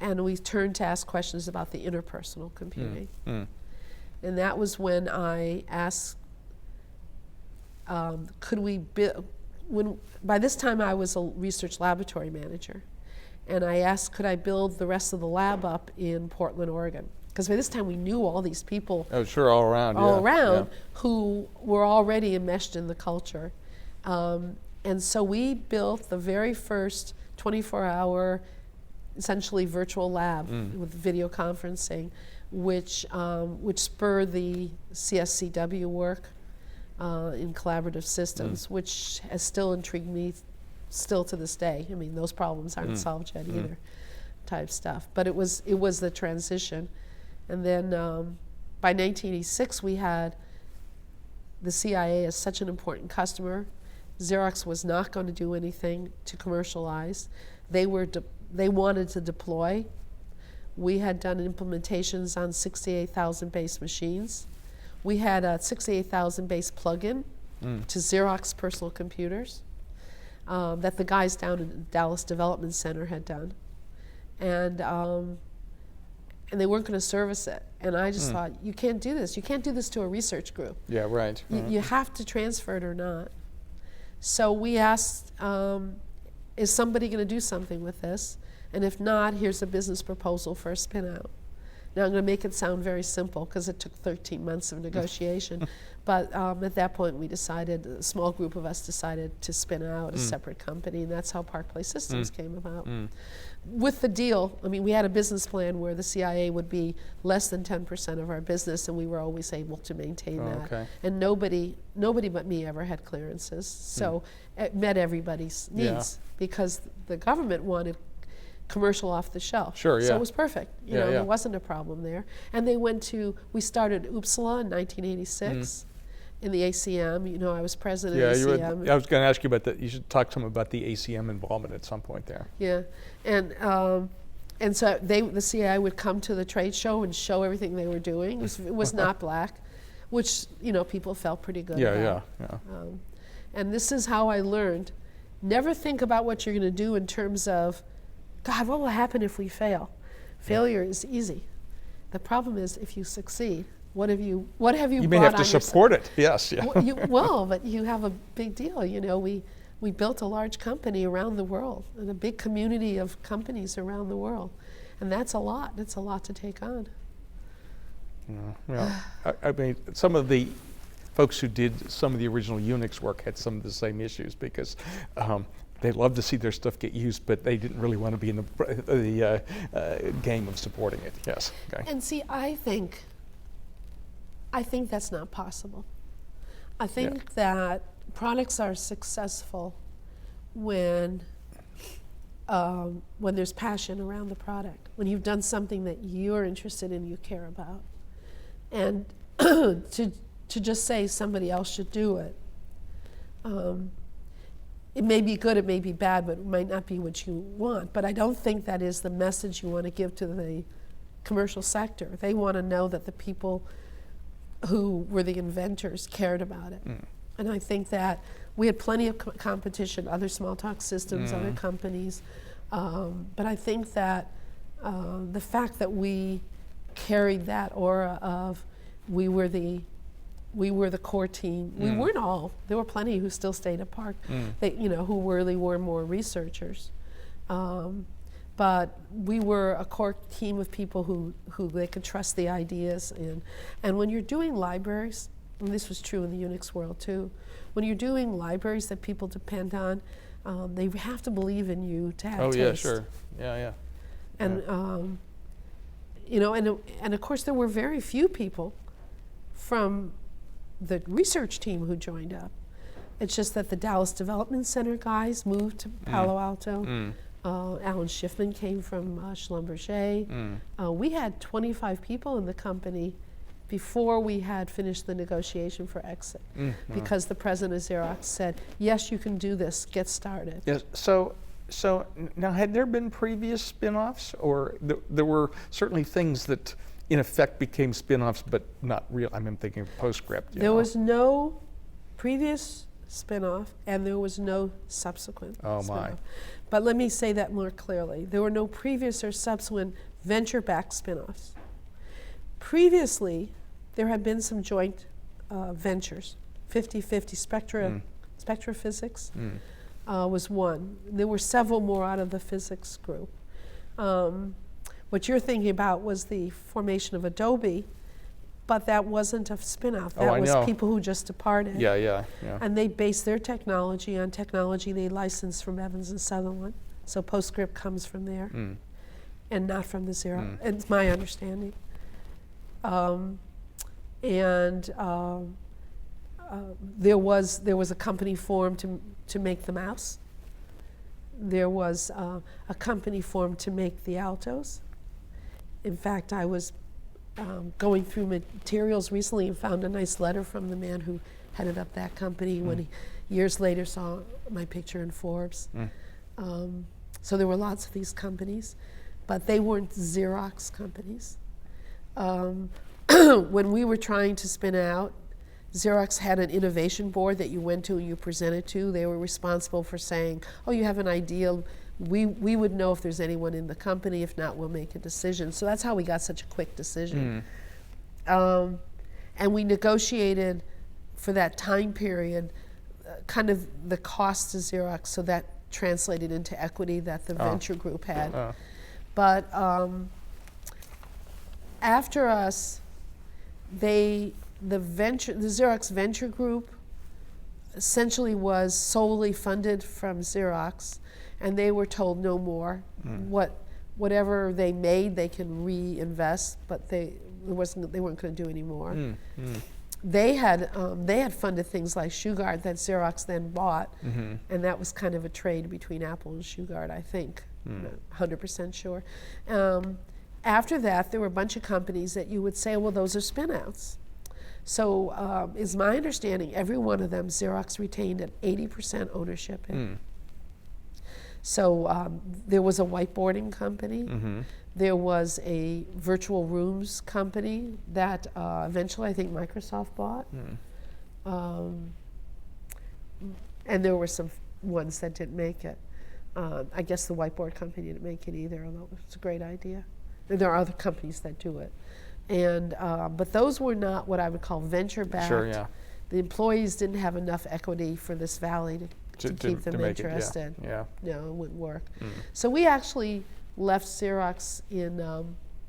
we turned to ask questions about the interpersonal computing. And that was when I asked, could we build, by this time I was a research laboratory manager, and I asked, could I build the rest of the lab up in Portland, Oregon? Because by this time we knew all these people. Oh, sure, all around. Who were already enmeshed in the culture. And so we built the very first 24-hour, essentially virtual lab with video conferencing, which spurred the CSCW work in collaborative systems, which has still intrigued me still to this day. I mean, those problems aren't solved yet either, type stuff. But it was the transition. And then by 1986, we had the CIA as such an important customer. Xerox was not going to do anything to commercialize. They wanted to deploy. We had done implementations on 68,000 base machines. We had a 68,000 base plugin to Xerox personal computers that the guys down in the Dallas Development Center had done. And they weren't going to service it. And I just thought, you can't do this. You can't do this to a research group. Yeah, right. You have to transfer it or not. So we asked, is somebody going to do something with this? And if not, here's a business proposal for a spin-out. Now I'm going to make it sound very simple because it took 13 months of negotiation. But at that point we decided, a small group of us decided to spin out a separate company, and that's how ParcPlace Systems came about. With the deal, I mean, we had a business plan where the CIA would be less than 10% of our business, and we were always able to maintain that. Okay. And nobody but me ever had clearances. So it met everybody's needs because the government wanted commercial off the shelf. Sure, yeah. So it was perfect. You know, there wasn't a problem there. And we started Uppsala in 1986 in the ACM. You know, I was president of ACM. I was going to ask you about that. You should talk to them about the ACM involvement at some point there. Yeah, and so the CIA would come to the trade show and show everything they were doing. It was not black, which, you know, people felt pretty good about. And this is how I learned. Never think about what you're going to do in terms of, God, what will happen if we fail? Failure is easy. The problem is if you succeed, what have you brought on yourself? You may have to support it, yes. Yeah. Well, but you have a big deal. You know, we built a large company around the world and a big community of companies around the world. And that's a lot. It's a lot to take on. I mean, some of the folks who did some of the original Unix work had some of the same issues because they loved to see their stuff get used, but they didn't really want to be in the game of supporting it. Yes. Okay. And see, I think that's not possible. I think that products are successful when there's passion around the product, when you've done something that you're interested in, you care about, and to just say somebody else should do it. It may be good, it may be bad, but it might not be what you want. But I don't think that is the message you want to give to the commercial sector. They want to know that the people who were the inventors cared about it. And I think that we had plenty of competition, other Smalltalk systems, other companies. But I think that the fact that we carried that aura of we were the core team. We weren't all. There were plenty who still stayed at PARC. They, you know, who really were more researchers. But we were a core team of people who they could trust the ideas in. And when you're doing libraries, and this was true in the Unix world too, when you're doing libraries that people depend on, they have to believe in you to have taste. Oh yeah, sure. Yeah. And you know, and of course there were very few people from the research team who joined up. It's just that the Dallas Development Center guys moved to Palo Alto. Alan Schiffman came from Schlumberger. We had 25 people in the company before we had finished the negotiation for exit, because the president of Xerox said, yes, you can do this, get started. Yes. So now, had there been previous spin-offs, or there were certainly things that in effect became spin-offs but not real? I'm thinking of Postscript. There was no previous spin-off, and there was no subsequent spin-off. My. But let me say that more clearly. There were no previous or subsequent venture-backed spin-offs. Previously, there had been some joint ventures, 50-50 Spectra Physics was one. There were several more out of the physics group. What you're thinking about was the formation of Adobe, but that wasn't a spin-off. That was people who just departed. Yeah. And they based their technology on technology they licensed from Evans and Sutherland. So PostScript comes from there, and not from the Xerox. It's my understanding. There was a company formed to make the mouse. There was a company formed to make the Altos. In fact, I was going through materials recently and found a nice letter from the man who headed up that company when he years later saw my picture in Forbes. So there were lots of these companies, but they weren't Xerox companies. When we were trying to spin out, Xerox had an innovation board that you went to and you presented to. They were responsible for saying, oh, you have an idea. We would know if there's anyone in the company. If not, we'll make a decision. So that's how we got such a quick decision. And we negotiated for that time period kind of the cost to Xerox, so that translated into equity that the venture group had. But after us, the Xerox venture group essentially was solely funded from Xerox, and they were told no more. Whatever they made, they can reinvest, but they weren't going to do any more. They had funded things like ShoeGuard that Xerox then bought, and that was kind of a trade between Apple and ShoeGuard, I think. I'm not 100% sure. After that, there were a bunch of companies that you would say, well, those are spin-outs. So is my understanding, every one of them, Xerox retained an 80% ownership in. So there was a whiteboarding company. There was a virtual rooms company that eventually I think Microsoft bought. And there were some ones that didn't make it. I guess the whiteboard company didn't make it either, although it's a great idea. There are other companies that do it. And but those were not what I would call venture-backed. Sure, yeah. The employees didn't have enough equity for this valley to keep them interested. Yeah. No, it wouldn't work. So we actually left Xerox in,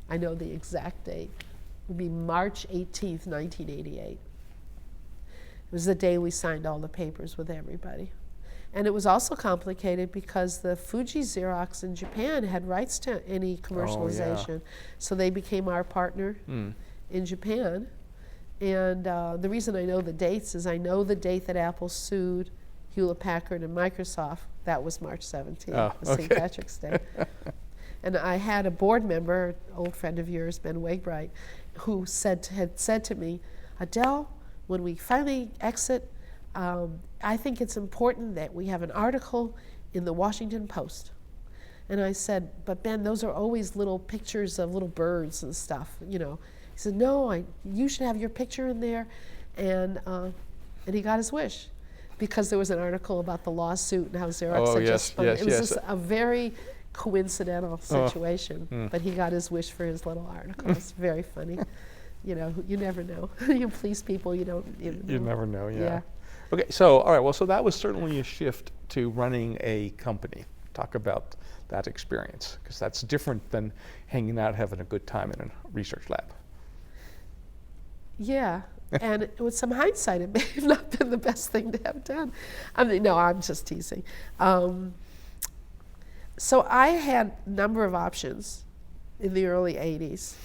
I know the exact date, it would be March 18th, 1988. It was the day we signed all the papers with everybody. And it was also complicated because the Fuji Xerox in Japan had rights to any commercialization. So they became our partner in Japan. And the reason I know the dates is I know the date that Apple sued Hewlett-Packard and Microsoft. That was March 17th, St. Patrick's Day. And I had a board member, an old friend of yours, Ben Wegbright, who had said to me, Adele, when we finally exit, I think it's important that we have an article in the Washington Post. And I said, but Ben, those are always little pictures of little birds and stuff, you know. He said, no, you should have your picture in there. And he got his wish, because there was an article about the lawsuit and how Xerox had just spun it. It was just a very coincidental situation, but he got his wish for his little article. It's very funny. You know, you never know. You please people, you don't even know. You never know, yeah. Okay, so, all right, well, so that was certainly a shift to running a company. Talk about that experience, because that's different than hanging out, having a good time in a research lab. Yeah, and with some hindsight, it may have not been the best thing to have done. I mean, no, I'm just teasing. So I had a number of options in the early 80s.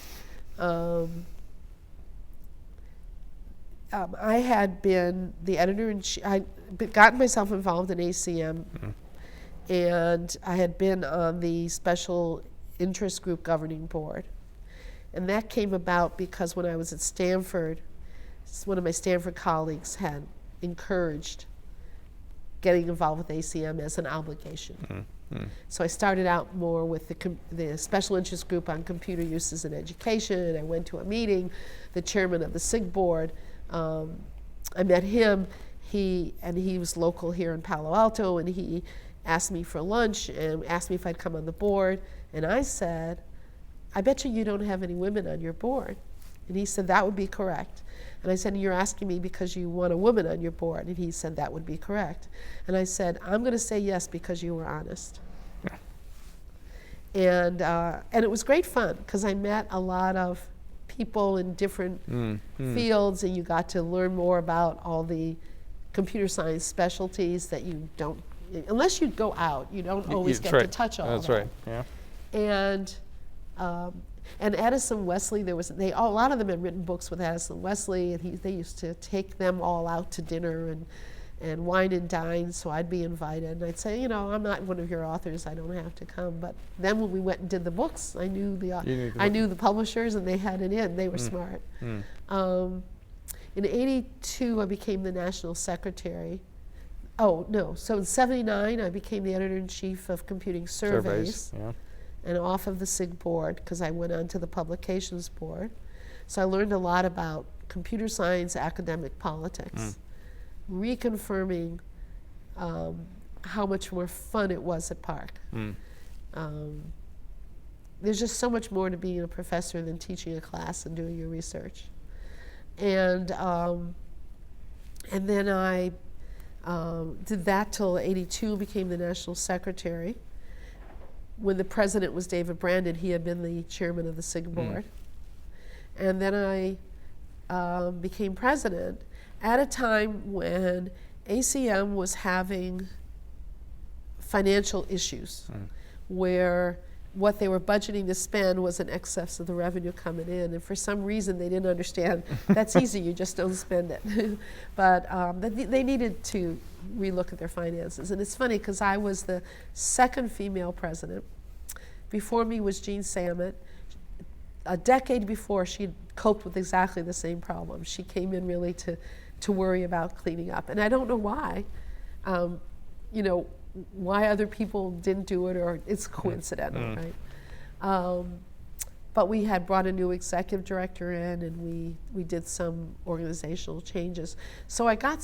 I had been the editor-in-chief. I'd gotten myself involved in ACM, and I had been on the special interest group governing board. And that came about because when I was at Stanford, one of my Stanford colleagues had encouraged getting involved with ACM as an obligation. So I started out more with the special interest group on computer uses in education, and I went to a meeting, the chairman of the SIG board. I met him, he was local here in Palo Alto, and he asked me for lunch and asked me if I'd come on the board, and I said, I bet you don't have any women on your board. And he said, that would be correct. And I said, you're asking me because you want a woman on your board? And he said, that would be correct. And I said, I'm going to say yes because you were honest. And it was great fun because I met a lot of people in different fields, and you got to learn more about all the computer science specialties that you don't, unless you go out, you don't always get to touch all That's that. right, yeah. And Addison Wesley, a lot of them had written books with Addison Wesley, and they used to take them all out to dinner and wine and dine, so I'd be invited. And I'd say, I'm not one of your authors, I don't have to come. But then when we went and did the books, I knew the publishers, and they had it in. They were smart. In '82, I became the national secretary. Oh, no, so in '79, I became the editor-in-chief of Computing Surveys. Yeah. And off of the SIG board because I went on to the publications board. So I learned a lot about computer science, academic politics, reconfirming how much more fun it was at PARC. There's just so much more to being a professor than teaching a class and doing your research. And then I did that till '82, became the national secretary. When the president was David Brandon, he had been the chairman of the SIG board. And then I became president at a time when ACM was having financial issues, where what they were budgeting to spend was in excess of the revenue coming in. And for some reason, they didn't understand that's easy, you just don't spend it. But they needed to relook at their finances. And it's funny because I was the second female president. Before me was Jean Samet. A decade before, she'd coped with exactly the same problem. She came in really to worry about cleaning up. And I don't know why, why other people didn't do it, or it's coincidental, right? But we had brought a new executive director in, and we did some organizational changes. So I got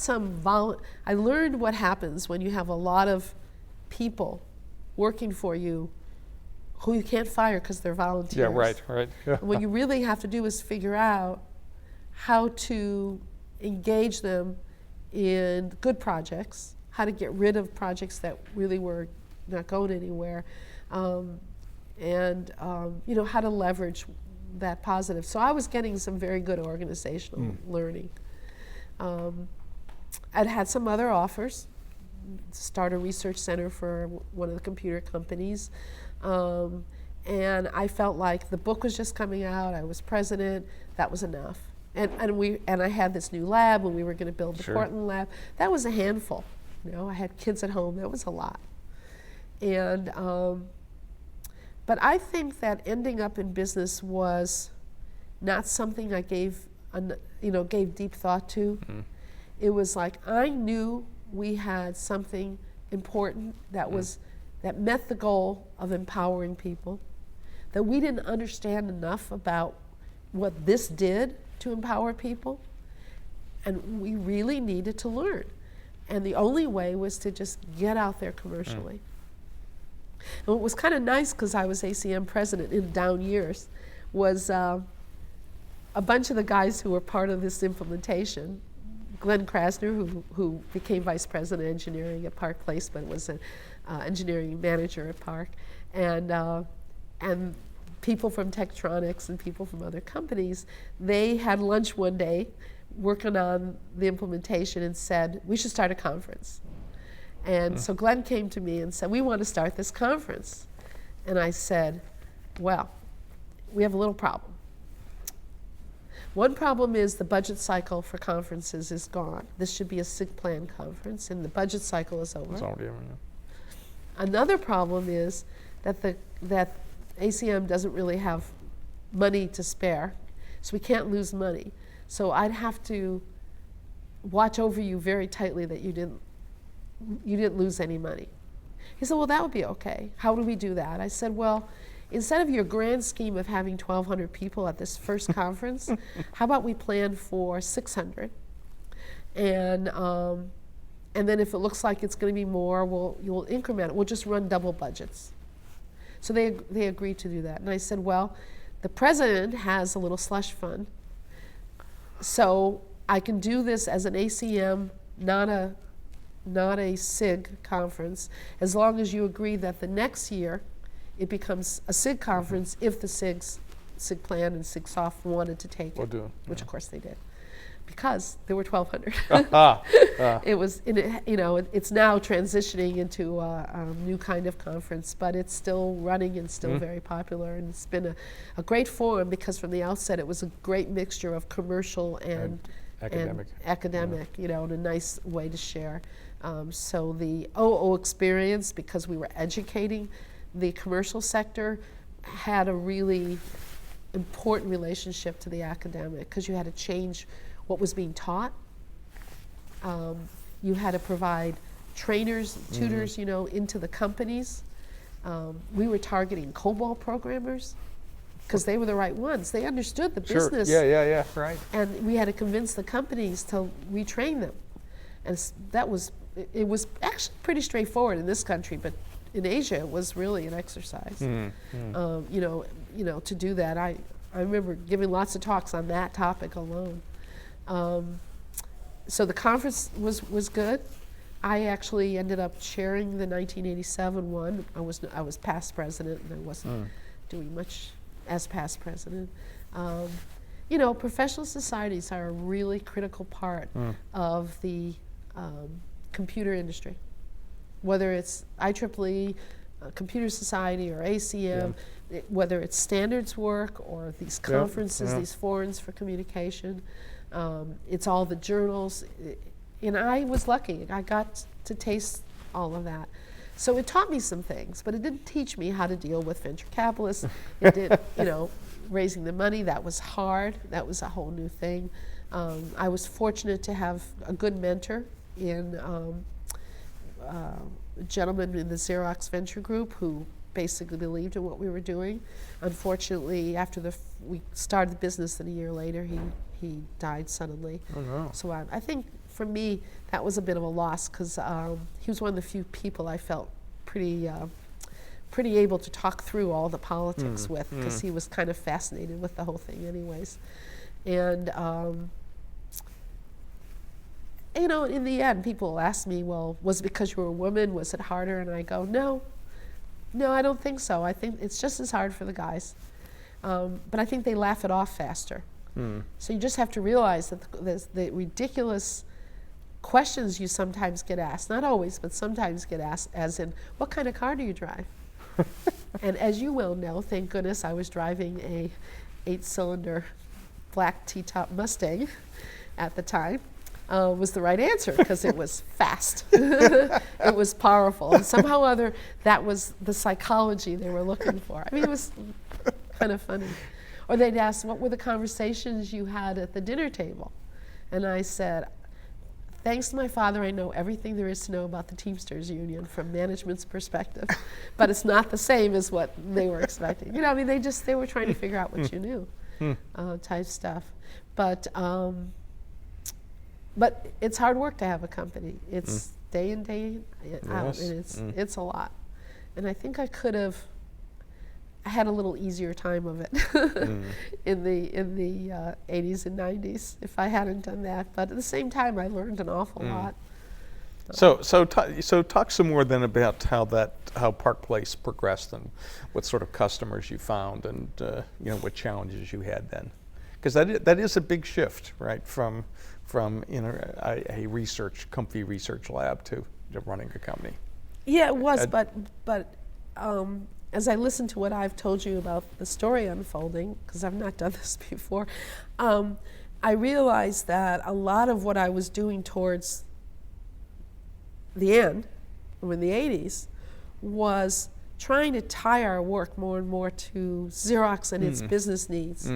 I learned what happens when you have a lot of people working for you who you can't fire because they're volunteers. Yeah, right. And what you really have to do is figure out how to engage them in good projects, how to get rid of projects that really were not going anywhere, and how to leverage that positive. So I was getting some very good organizational learning. I'd had some other offers, start a research center for one of the computer companies, and I felt like the book was just coming out, I was president, that was enough. And I had this new lab, and we were going to build the Portland lab. That was a handful. I had kids at home, that was a lot. And but I think that ending up in business was not something I gave deep thought to. It was like I knew we had something important that met the goal of empowering people, that we didn't understand enough about what this did to empower people, and we really needed to learn. And the only way was to just get out there commercially. And what was kind of nice, because I was ACM president in down years, was a bunch of the guys who were part of this implementation. Glenn Krasner, who became vice president of engineering at ParcPlace, but was an engineering manager at PARC, and people from Tektronix and people from other companies, they had lunch one day working on the implementation and said, we should start a conference. And so Glenn came to me and said, we want to start this conference. And I said, well, we have a little problem. One problem is the budget cycle for conferences is gone. This should be a SIG plan conference, and the budget cycle is over. It's already, Another problem is that that ACM doesn't really have money to spare, so we can't lose money. So I'd have to watch over you very tightly that you didn't lose any money. He said, well, that would be okay. How do we do that? I said, well, instead of your grand scheme of having 1,200 people at this first conference, how about we plan for 600? And then if it looks like it's going to be more, you'll increment it. We'll just run double budgets. So they agreed to do that. And I said, well, the president has a little slush fund, so I can do this as an ACM, not a SIG conference, as long as you agree that the next year it becomes a SIG conference if the SIG plan and SIG soft wanted to take it, which of course they did, because there were 1,200. It was, it's now transitioning into a new kind of conference, but it's still running and still very popular, and it's been a great forum because from the outset it was a great mixture of commercial and academic, and a nice way to share. So the OO experience, because we were educating the commercial sector, had a really important relationship to the academic, because you had to change what was being taught. You had to provide trainers, tutors, into the companies. We were targeting COBOL programmers because they were the right ones. They understood the business. Yeah, right. And we had to convince the companies to retrain them. And it was actually pretty straightforward in this country, but in Asia it was really an exercise. To do that. I remember giving lots of talks on that topic alone. So the conference was good. I actually ended up chairing the 1987 one. I was past president, and I wasn't doing much as past president. Professional societies are a really critical part of the computer industry, whether it's IEEE, Computer Society, or ACM, whether it's standards work or these conferences, these forums for communication. It's all the journals, and I was lucky. I got to taste all of that. So it taught me some things, but it didn't teach me how to deal with venture capitalists. It did, raising the money, that was hard. That was a whole new thing. I was fortunate to have a good mentor in a gentleman in the Xerox venture group who basically believed in what we were doing. Unfortunately, after we started the business, and a year later, he died suddenly. Oh, no. So I think for me that was a bit of a loss, because he was one of the few people I felt pretty able to talk through all the politics with, because he was kind of fascinated with the whole thing anyways. And in the end, people ask me, well, was it because you were a woman? Was it harder? And I go, no, I don't think so. I think it's just as hard for the guys. But I think they laugh it off faster. So you just have to realize that the ridiculous questions you sometimes get asked, not always, but sometimes get asked, as in, what kind of car do you drive? And as you well know, thank goodness I was driving a 8-cylinder black T-top Mustang at the time. Was the right answer, because it was fast. It was powerful. And somehow or other, that was the psychology they were looking for. I mean, it was kind of funny. Or they'd ask, what were the conversations you had at the dinner table? And I said, thanks to my father, I know everything there is to know about the Teamsters Union from management's perspective. But it's not the same as what they were expecting. They were trying to figure out what you knew, type stuff. But it's hard work to have a company. It's day in, day out, and it's a lot. And I think I could have had a little easier time of it in the 80s and 90s if I hadn't done that. But at the same time, I learned an awful lot. So talk some more then about how ParcPlace progressed, and what sort of customers you found, and what challenges you had then, because that is a big shift, right, from a comfy research lab to running a company. Yeah, it was, but as I listen to what I've told you about the story unfolding, because I've not done this before, I realized that a lot of what I was doing towards the end, or in the 80s, was trying to tie our work more and more to Xerox and its business needs.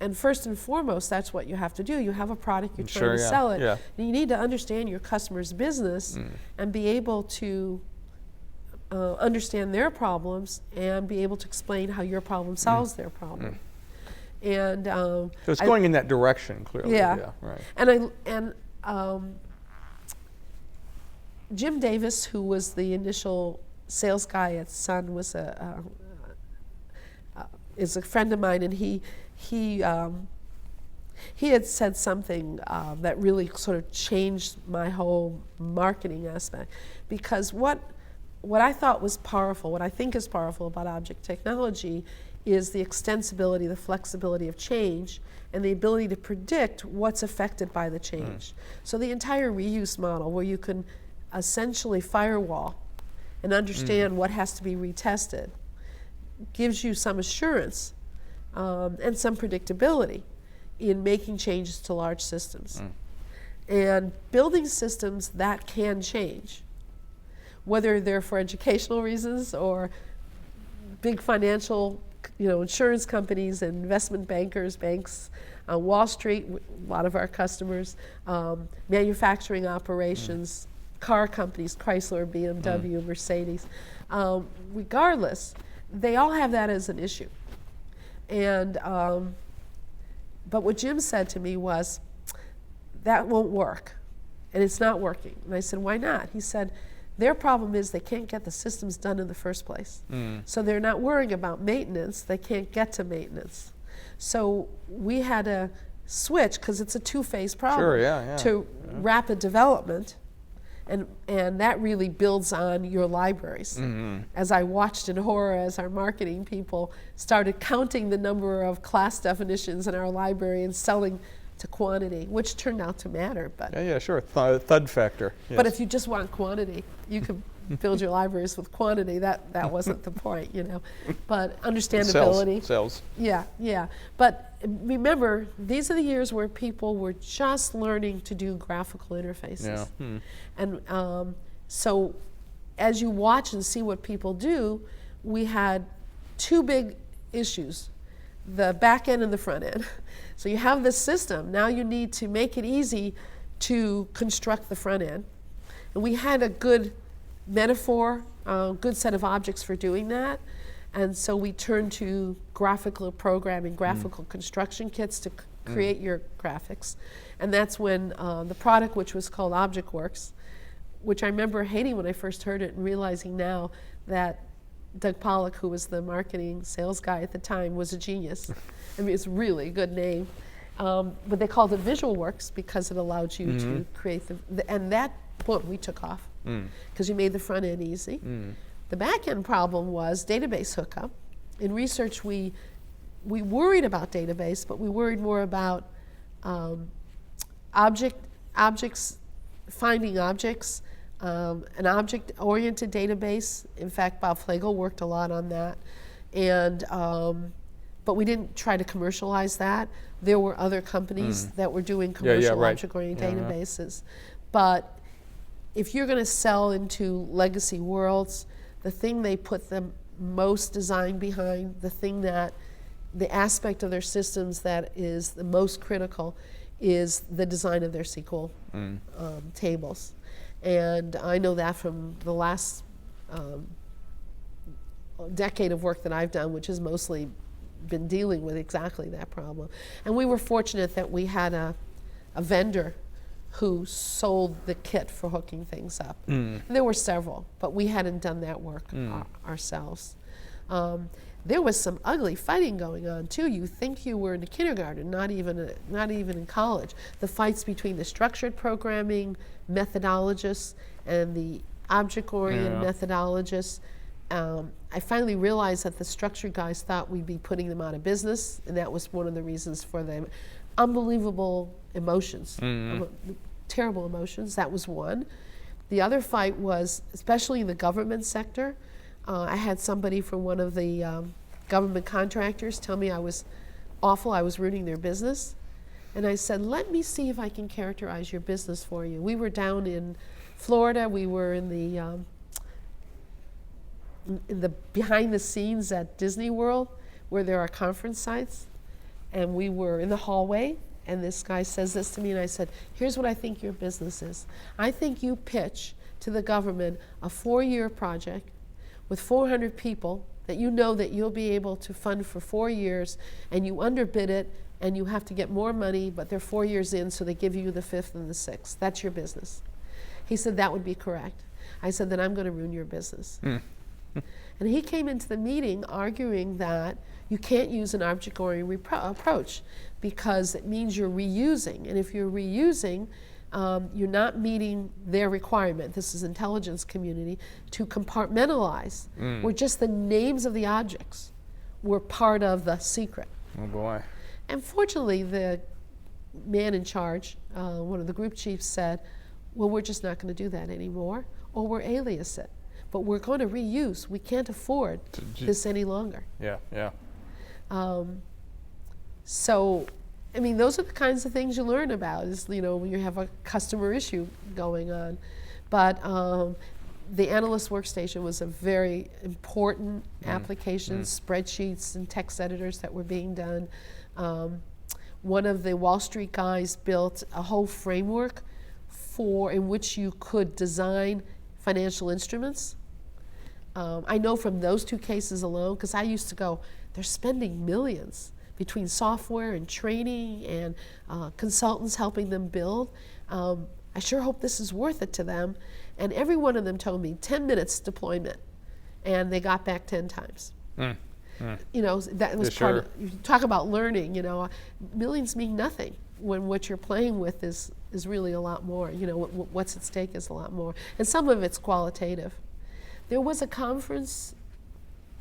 And first and foremost, that's what you have to do. You have a product, you're trying to sell it. Yeah. You need to understand your customer's business and be able to understand their problems and be able to explain how your problem solves their problem. And so it's going in that direction, clearly. Yeah. Right. And Jim Davis, who was the initial sales guy at Sun, was is a friend of mine, and he had said something that really sort of changed my whole marketing aspect, because what I thought was powerful, what I think is powerful about object technology, is the extensibility, the flexibility of change, and the ability to predict what's affected by the change. So the entire reuse model, where you can essentially firewall and understand what has to be retested, gives you some assurance and some predictability in making changes to large systems. And building systems that can change, whether they're for educational reasons or big financial, insurance companies and investment bankers, banks, Wall Street, a lot of our customers, manufacturing operations, car companies, Chrysler, BMW, Mercedes, regardless, they all have that as an issue. And but what Jim said to me was, that won't work, and it's not working. And I said, why not? He said, their problem is they can't get the systems done in the first place. So they're not worrying about maintenance, they can't get to maintenance. So we had to switch, because it's a two-phase problem, to rapid development. And that really builds on your libraries. As I watched in horror as our marketing people started counting the number of class definitions in our library and selling to quantity, which turned out to matter. But Sure. Thud factor. Yes. But if you just want quantity, you could build your libraries with quantity. That wasn't the point, But understandability. Sells. Yeah. But remember, these are the years where people were just learning to do graphical interfaces. Yeah. And so as you watch and see what people do, we had two big issues, the back end and the front end. So you have this system, now you need to make it easy to construct the front end. And we had a good metaphor, good set of objects for doing that. And so we turned to graphical programming, graphical construction kits to create your graphics. And that's when the product, which was called ObjectWorks, which I remember hating when I first heard it and realizing now that Doug Pollock, who was the marketing sales guy at the time, was a genius. I mean, it's really a good name. But they called it VisualWorks because it allowed you to create and that, boom, we took off because you made the front end easy. The back end problem was database hookup. In research, we worried about database, but we worried more about objects, finding objects, an object-oriented database. In fact, Bob Flegel worked a lot on that. And but we didn't try to commercialize that. There were other companies that were doing commercial object-oriented databases. But if you're going to sell into legacy worlds, the thing they put the most design behind, the aspect of their systems that is the most critical is the design of their SQL tables. And I know that from the last decade of work that I've done, which has mostly been dealing with exactly that problem. And we were fortunate that we had a vendor who sold the kit for hooking things up. There were several, but we hadn't done that work ourselves. There was some ugly fighting going on too. You think you were in the kindergarten, not even in college. The fights between the structured programming methodologists and the object-oriented methodologists. I finally realized that the structured guys thought we'd be putting them out of business, and that was one of the reasons for the unbelievable emotions, terrible emotions. That was one. The other fight was, especially in the government sector, I had somebody from one of the government contractors tell me I was awful, I was ruining their business. And I said, let me see if I can characterize your business for you. We were down in Florida. We were in the behind the scenes at Disney World, where there are conference sites. And we were in the hallway, and this guy says this to me, and I said, here's what I think your business is. I think you pitch to the government a 4-year project with 400 people that you know that you'll be able to fund for 4 years, and you underbid it, and you have to get more money, but they're 4 years in, so they give you the 5th and the 6th. That's your business. He said, that would be correct. I said, then I'm going to ruin your business. And he came into the meeting arguing that you can't use an object-oriented approach because it means you're reusing. And if you're reusing, you're not meeting their requirement, this is intelligence community, to compartmentalize, where just the names of the objects were part of the secret. Oh boy. And fortunately, the man in charge, one of the group chiefs, said, well, we're just not going to do that anymore, or we're alias it. But we're going to reuse. We can't afford this any longer. Yeah, yeah. So, I mean, those are the kinds of things you learn about, is, you know, when you have a customer issue going on. But the analyst workstation was a very important application, spreadsheets and text editors that were being done. One of the Wall Street guys built a whole framework in which you could design financial instruments. I know from those 2 cases alone, because I used to go, they're spending millions between software and training and consultants helping them build. I sure hope this is worth it to them. And every one of them told me 10 minutes deployment, and they got back 10 times. You know, that was part of, you talk about learning, you know, millions mean nothing when what you're playing with is really a lot more. You know, what's at stake is a lot more. And some of it's qualitative. There was a conference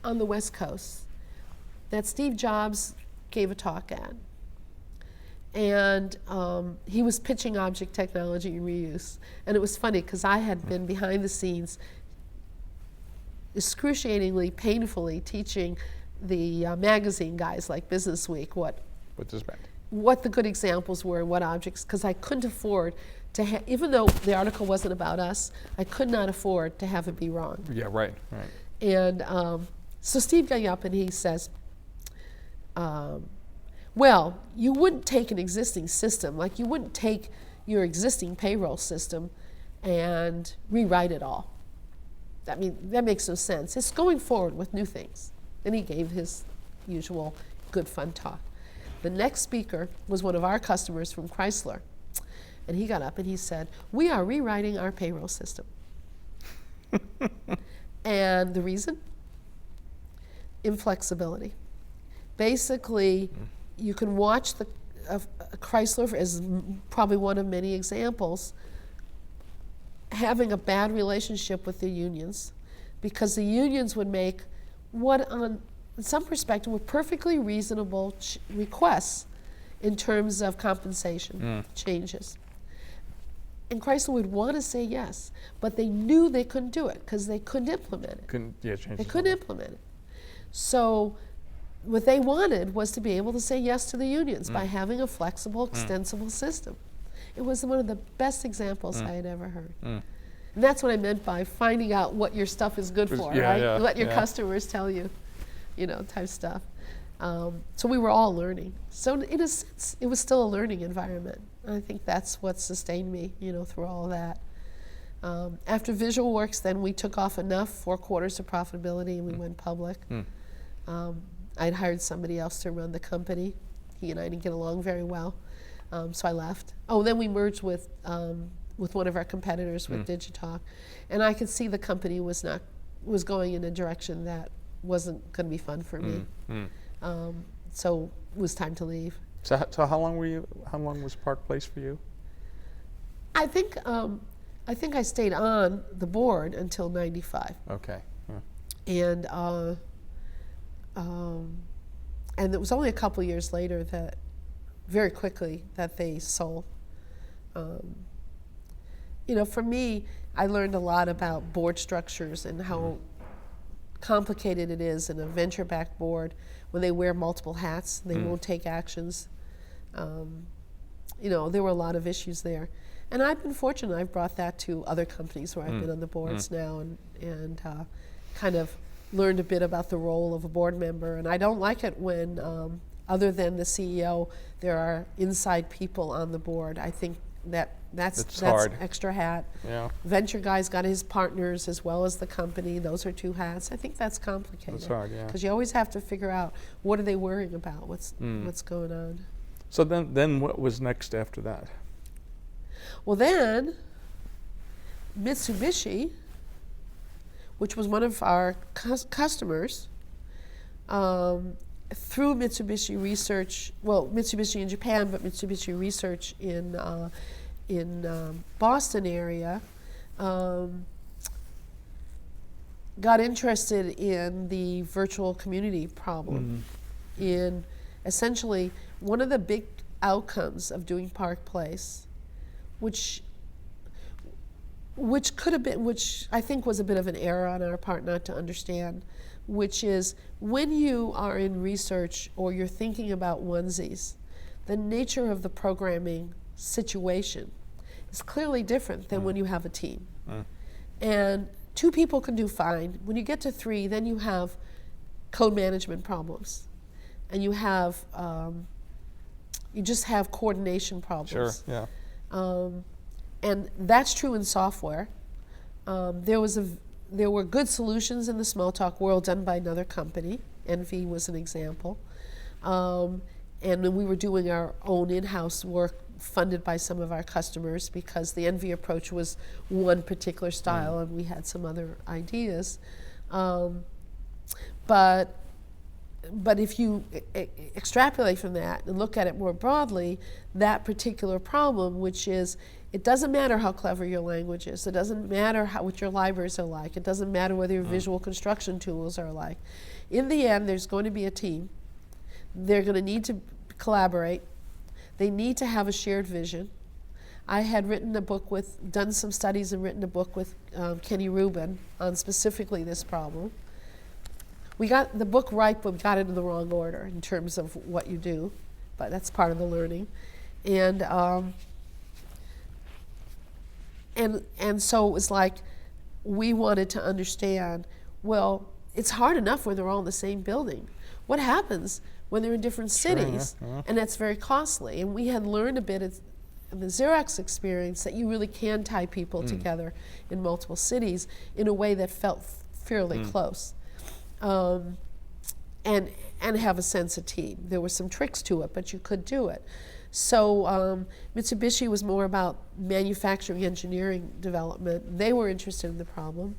on the West Coast that Steve Jobs gave a talk at. And he was pitching object technology and reuse. And it was funny because I had been behind the scenes excruciatingly, painfully teaching the magazine guys like Business Week what this meant, what the good examples were and what objects, because I couldn't afford to even though the article wasn't about us, I could not afford to have it be wrong. Yeah, right, right. And so Steve got up and he says, well, you wouldn't take an existing system, like you wouldn't take your existing payroll system and rewrite it all. I mean, that makes no sense. It's going forward with new things. Then he gave his usual good fun talk. The next speaker was one of our customers from Chrysler. And he got up and he said, we are rewriting our payroll system. And the reason? Inflexibility. Basically, you can watch Chrysler as probably one of many examples, having a bad relationship with the unions, because the unions would make what, in some perspective, were perfectly reasonable requests in terms of compensation changes. And Chrysler would want to say yes, but they knew they couldn't do it because they couldn't implement it. They couldn't implement it. So what they wanted was to be able to say yes to the unions by having a flexible, extensible system. It was one of the best examples I had ever heard. And that's what I meant by finding out what your stuff is good for, right? Let your customers tell you, you know, type stuff. So we were all learning. So in a sense, it was still a learning environment. And I think that's what sustained me, you know, through all of that. After VisualWorks, then we took off enough, 4 quarters of profitability, and we went public. I'd hired somebody else to run the company. He and I didn't get along very well, so I left. Oh, then we merged with one of our competitors, with Digitalk, and I could see the company was going in a direction that wasn't going to be fun for me. So it was time to leave. So how long were you? How long was ParcPlace for you? I think I stayed on the board until '95. Okay. And it was only a couple years later that, very quickly, that they sold. You know, for me, I learned a lot about board structures and how complicated it is in a venture-backed board when they wear multiple hats, they won't take actions. You know, there were a lot of issues there. And I've been fortunate, I've brought that to other companies where I've been on the boards now and kind of learned a bit about the role of a board member. And I don't like it when, other than the CEO, there are inside people on the board. I think that's hard. extra hat. Yeah. Venture guy's got his partners as well as the company. Those are two hats. I think that's complicated. That's hard, yeah. Because you always have to figure out what are they worrying about, what's going on. So then what was next after that? Well, then Mitsubishi, which was one of our customers, through Mitsubishi Research, well, Mitsubishi in Japan, but Mitsubishi Research in Boston area, got interested in the virtual community problem. In essentially one of the big outcomes of doing ParcPlace, which could have been, which I think was a bit of an error on our part not to understand, which is when you are in research or you're thinking about onesies, the nature of the programming situation is clearly different than when you have a team. And 2 people can do fine. When you get to 3, then you have code management problems. And you have, you just have coordination problems. Sure, yeah. And that's true in software. There were good solutions in the Smalltalk world done by another company. Envy was an example. And then we were doing our own in-house work funded by some of our customers because the Envy approach was one particular style and we had some other ideas. But if you extrapolate from that and look at it more broadly, that particular problem, which is it doesn't matter how clever your language is, it doesn't matter what your libraries are like, it doesn't matter whether your visual construction tools are like. In the end, there's going to be a team. They're going to need to collaborate. They need to have a shared vision. I had written a book done some studies and written a book with Kenny Rubin on specifically this problem. We got the book right, but we got it in the wrong order in terms of what you do, but that's part of the learning. And so it was like we wanted to understand, well, it's hard enough when they're all in the same building. What happens when they're in different cities? Sure, yeah. And that's very costly. And we had learned a bit in the Xerox experience that you really can tie people together in multiple cities in a way that felt fairly close. And have a sense of team. There were some tricks to it, but you could do it. So Mitsubishi was more about manufacturing engineering development. They were interested in the problem.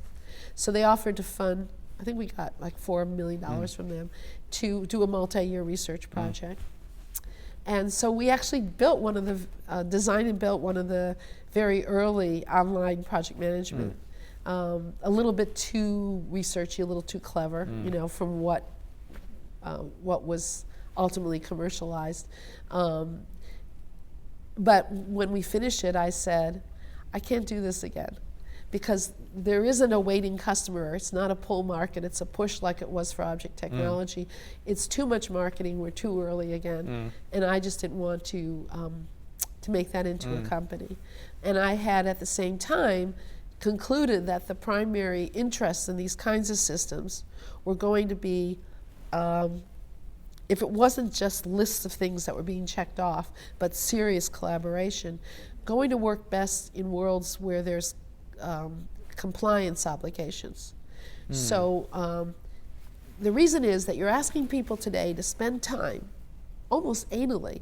So they offered to fund, I think we got like $4 million from them, to do a multi-year research project. And so we actually built one of the, designed and built one of the very early online project management. A little bit too researchy, a little too clever, you know, from what was ultimately commercialized. But when we finished it, I said, I can't do this again because there isn't a waiting customer. It's not a pull market. It's a push like it was for object technology. It's too much marketing. We're too early again. And I just didn't want to make that into a company. And I had at the same time concluded that the primary interests in these kinds of systems were going to be, if it wasn't just lists of things that were being checked off, but serious collaboration, going to work best in worlds where there's compliance obligations. So the reason is that you're asking people today to spend time, almost anally,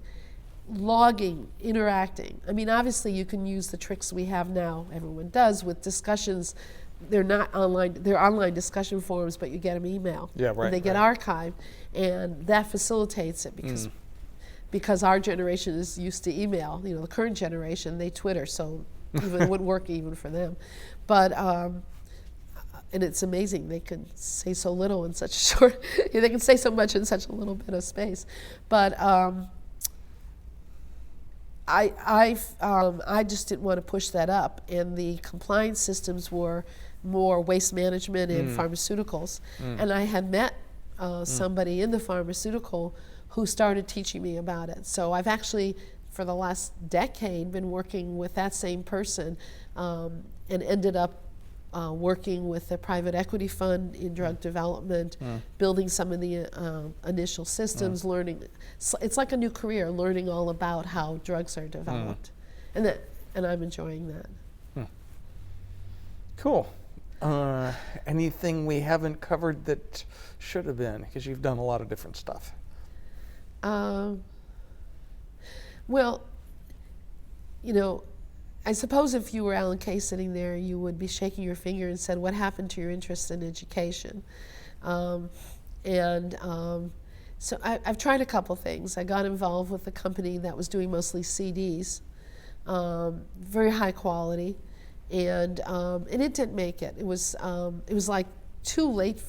logging, interacting. I mean, obviously you can use the tricks we have now, everyone does, with discussions. They're not online, they're online discussion forums, but you get them email. Yeah, right. And they get archived, and that facilitates it because our generation is used to email. You know, the current generation, they Twitter, so even it wouldn't work even for them. But and it's amazing, they can say so little in such a short, they can say so much in such a little bit of space. But I just didn't want to push that up, and the compliance systems were more waste management and pharmaceuticals. And I had met somebody in the pharmaceutical who started teaching me about it. So I've actually, for the last decade, been working with that same person, and ended up working with a private equity fund in drug development, building some of the initial systems, learning. It's like a new career, learning all about how drugs are developed, and I'm enjoying that. Cool. Anything we haven't covered that should have been, because you've done a lot of different stuff? Well, I suppose if you were Alan Kay sitting there, you would be shaking your finger and said, what happened to your interest in education? So I've tried a couple things. I got involved with a company that was doing mostly CDs, very high quality, and it didn't make it. It was like too late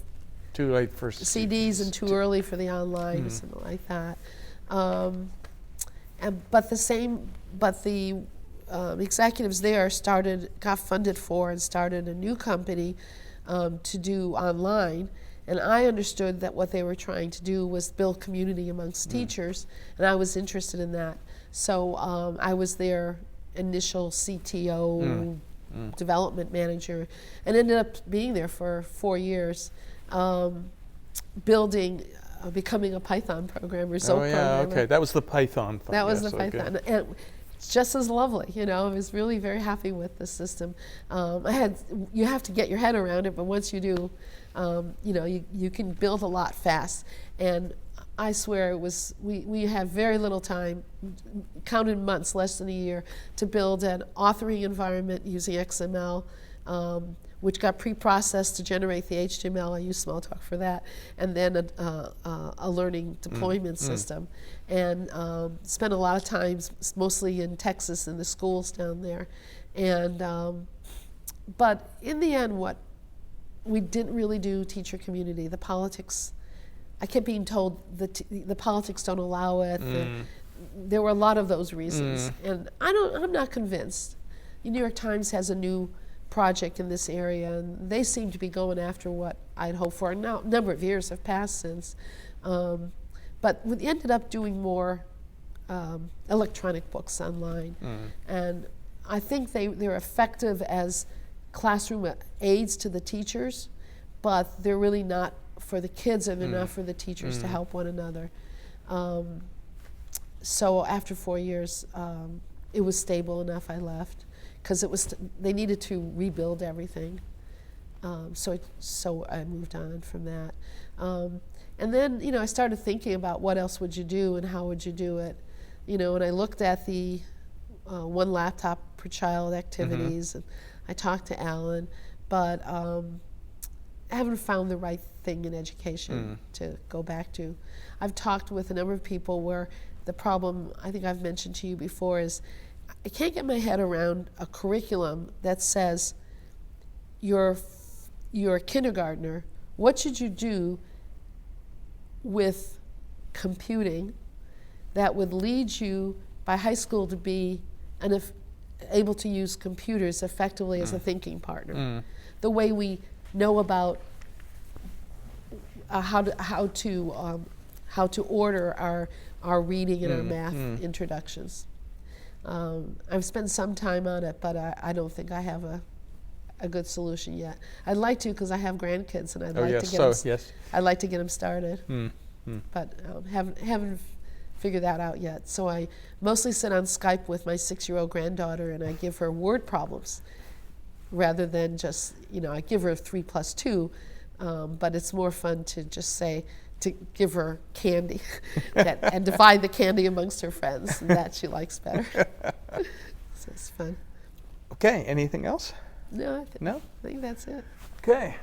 for CDs and too early for the online or something like that. But the executives there got funded for and started a new company to do online, and I understood that what they were trying to do was build community amongst teachers, and I was interested in that. So I was their initial CTO, development manager, and ended up being there for 4 years, becoming a Python programmer, programmer. Okay, that was the Python thing. That was the Python. And it's just as lovely, I was really very happy with the system. You have to get your head around it, but once you do, you can build a lot fast. And I swear we have very little time, counted months, less than a year, to build an authoring environment using XML, which got pre-processed to generate the HTML. I use Smalltalk for that, and then a learning deployment system. And spent a lot of time, mostly in Texas, in the schools down there. And but in the end, we didn't really do teacher community. The politics, I kept being told the politics don't allow it. There were a lot of those reasons, and I'm not convinced. The New York Times has a new project in this area, and they seem to be going after what I'd hoped for. Now, a number of years have passed since, but we ended up doing more electronic books online, and I think they're effective as classroom aids to the teachers, but they're really not for the kids, and they're not for the teachers to help one another. So after 4 years, it was stable enough. I left because they needed to rebuild everything. So I moved on from that. And then I started thinking about what else would you do and how would you do it. And I looked at the one laptop per child activities, and I talked to Alan, but I haven't found the right thing in education to go back to. I've talked with a number of people where the problem, I think I've mentioned to you before, is I can't get my head around a curriculum that says you're a kindergartner, what should you do with computing that would lead you by high school to be able to use computers effectively as a thinking partner. The way we know about how to order our reading and our math introductions. I've spent some time on it, but I don't think I have a good solution yet. I'd like to, because I have grandkids, and I'd like to get them started. But haven't figured that out yet. So I mostly sit on Skype with my 6-year-old granddaughter, and I give her word problems rather than just, I give her 3 + 2, but it's more fun to just say, to give her candy and divide the candy amongst her friends, and that she likes better. So it's fun. Okay, anything else? No, I think that's it. Okay.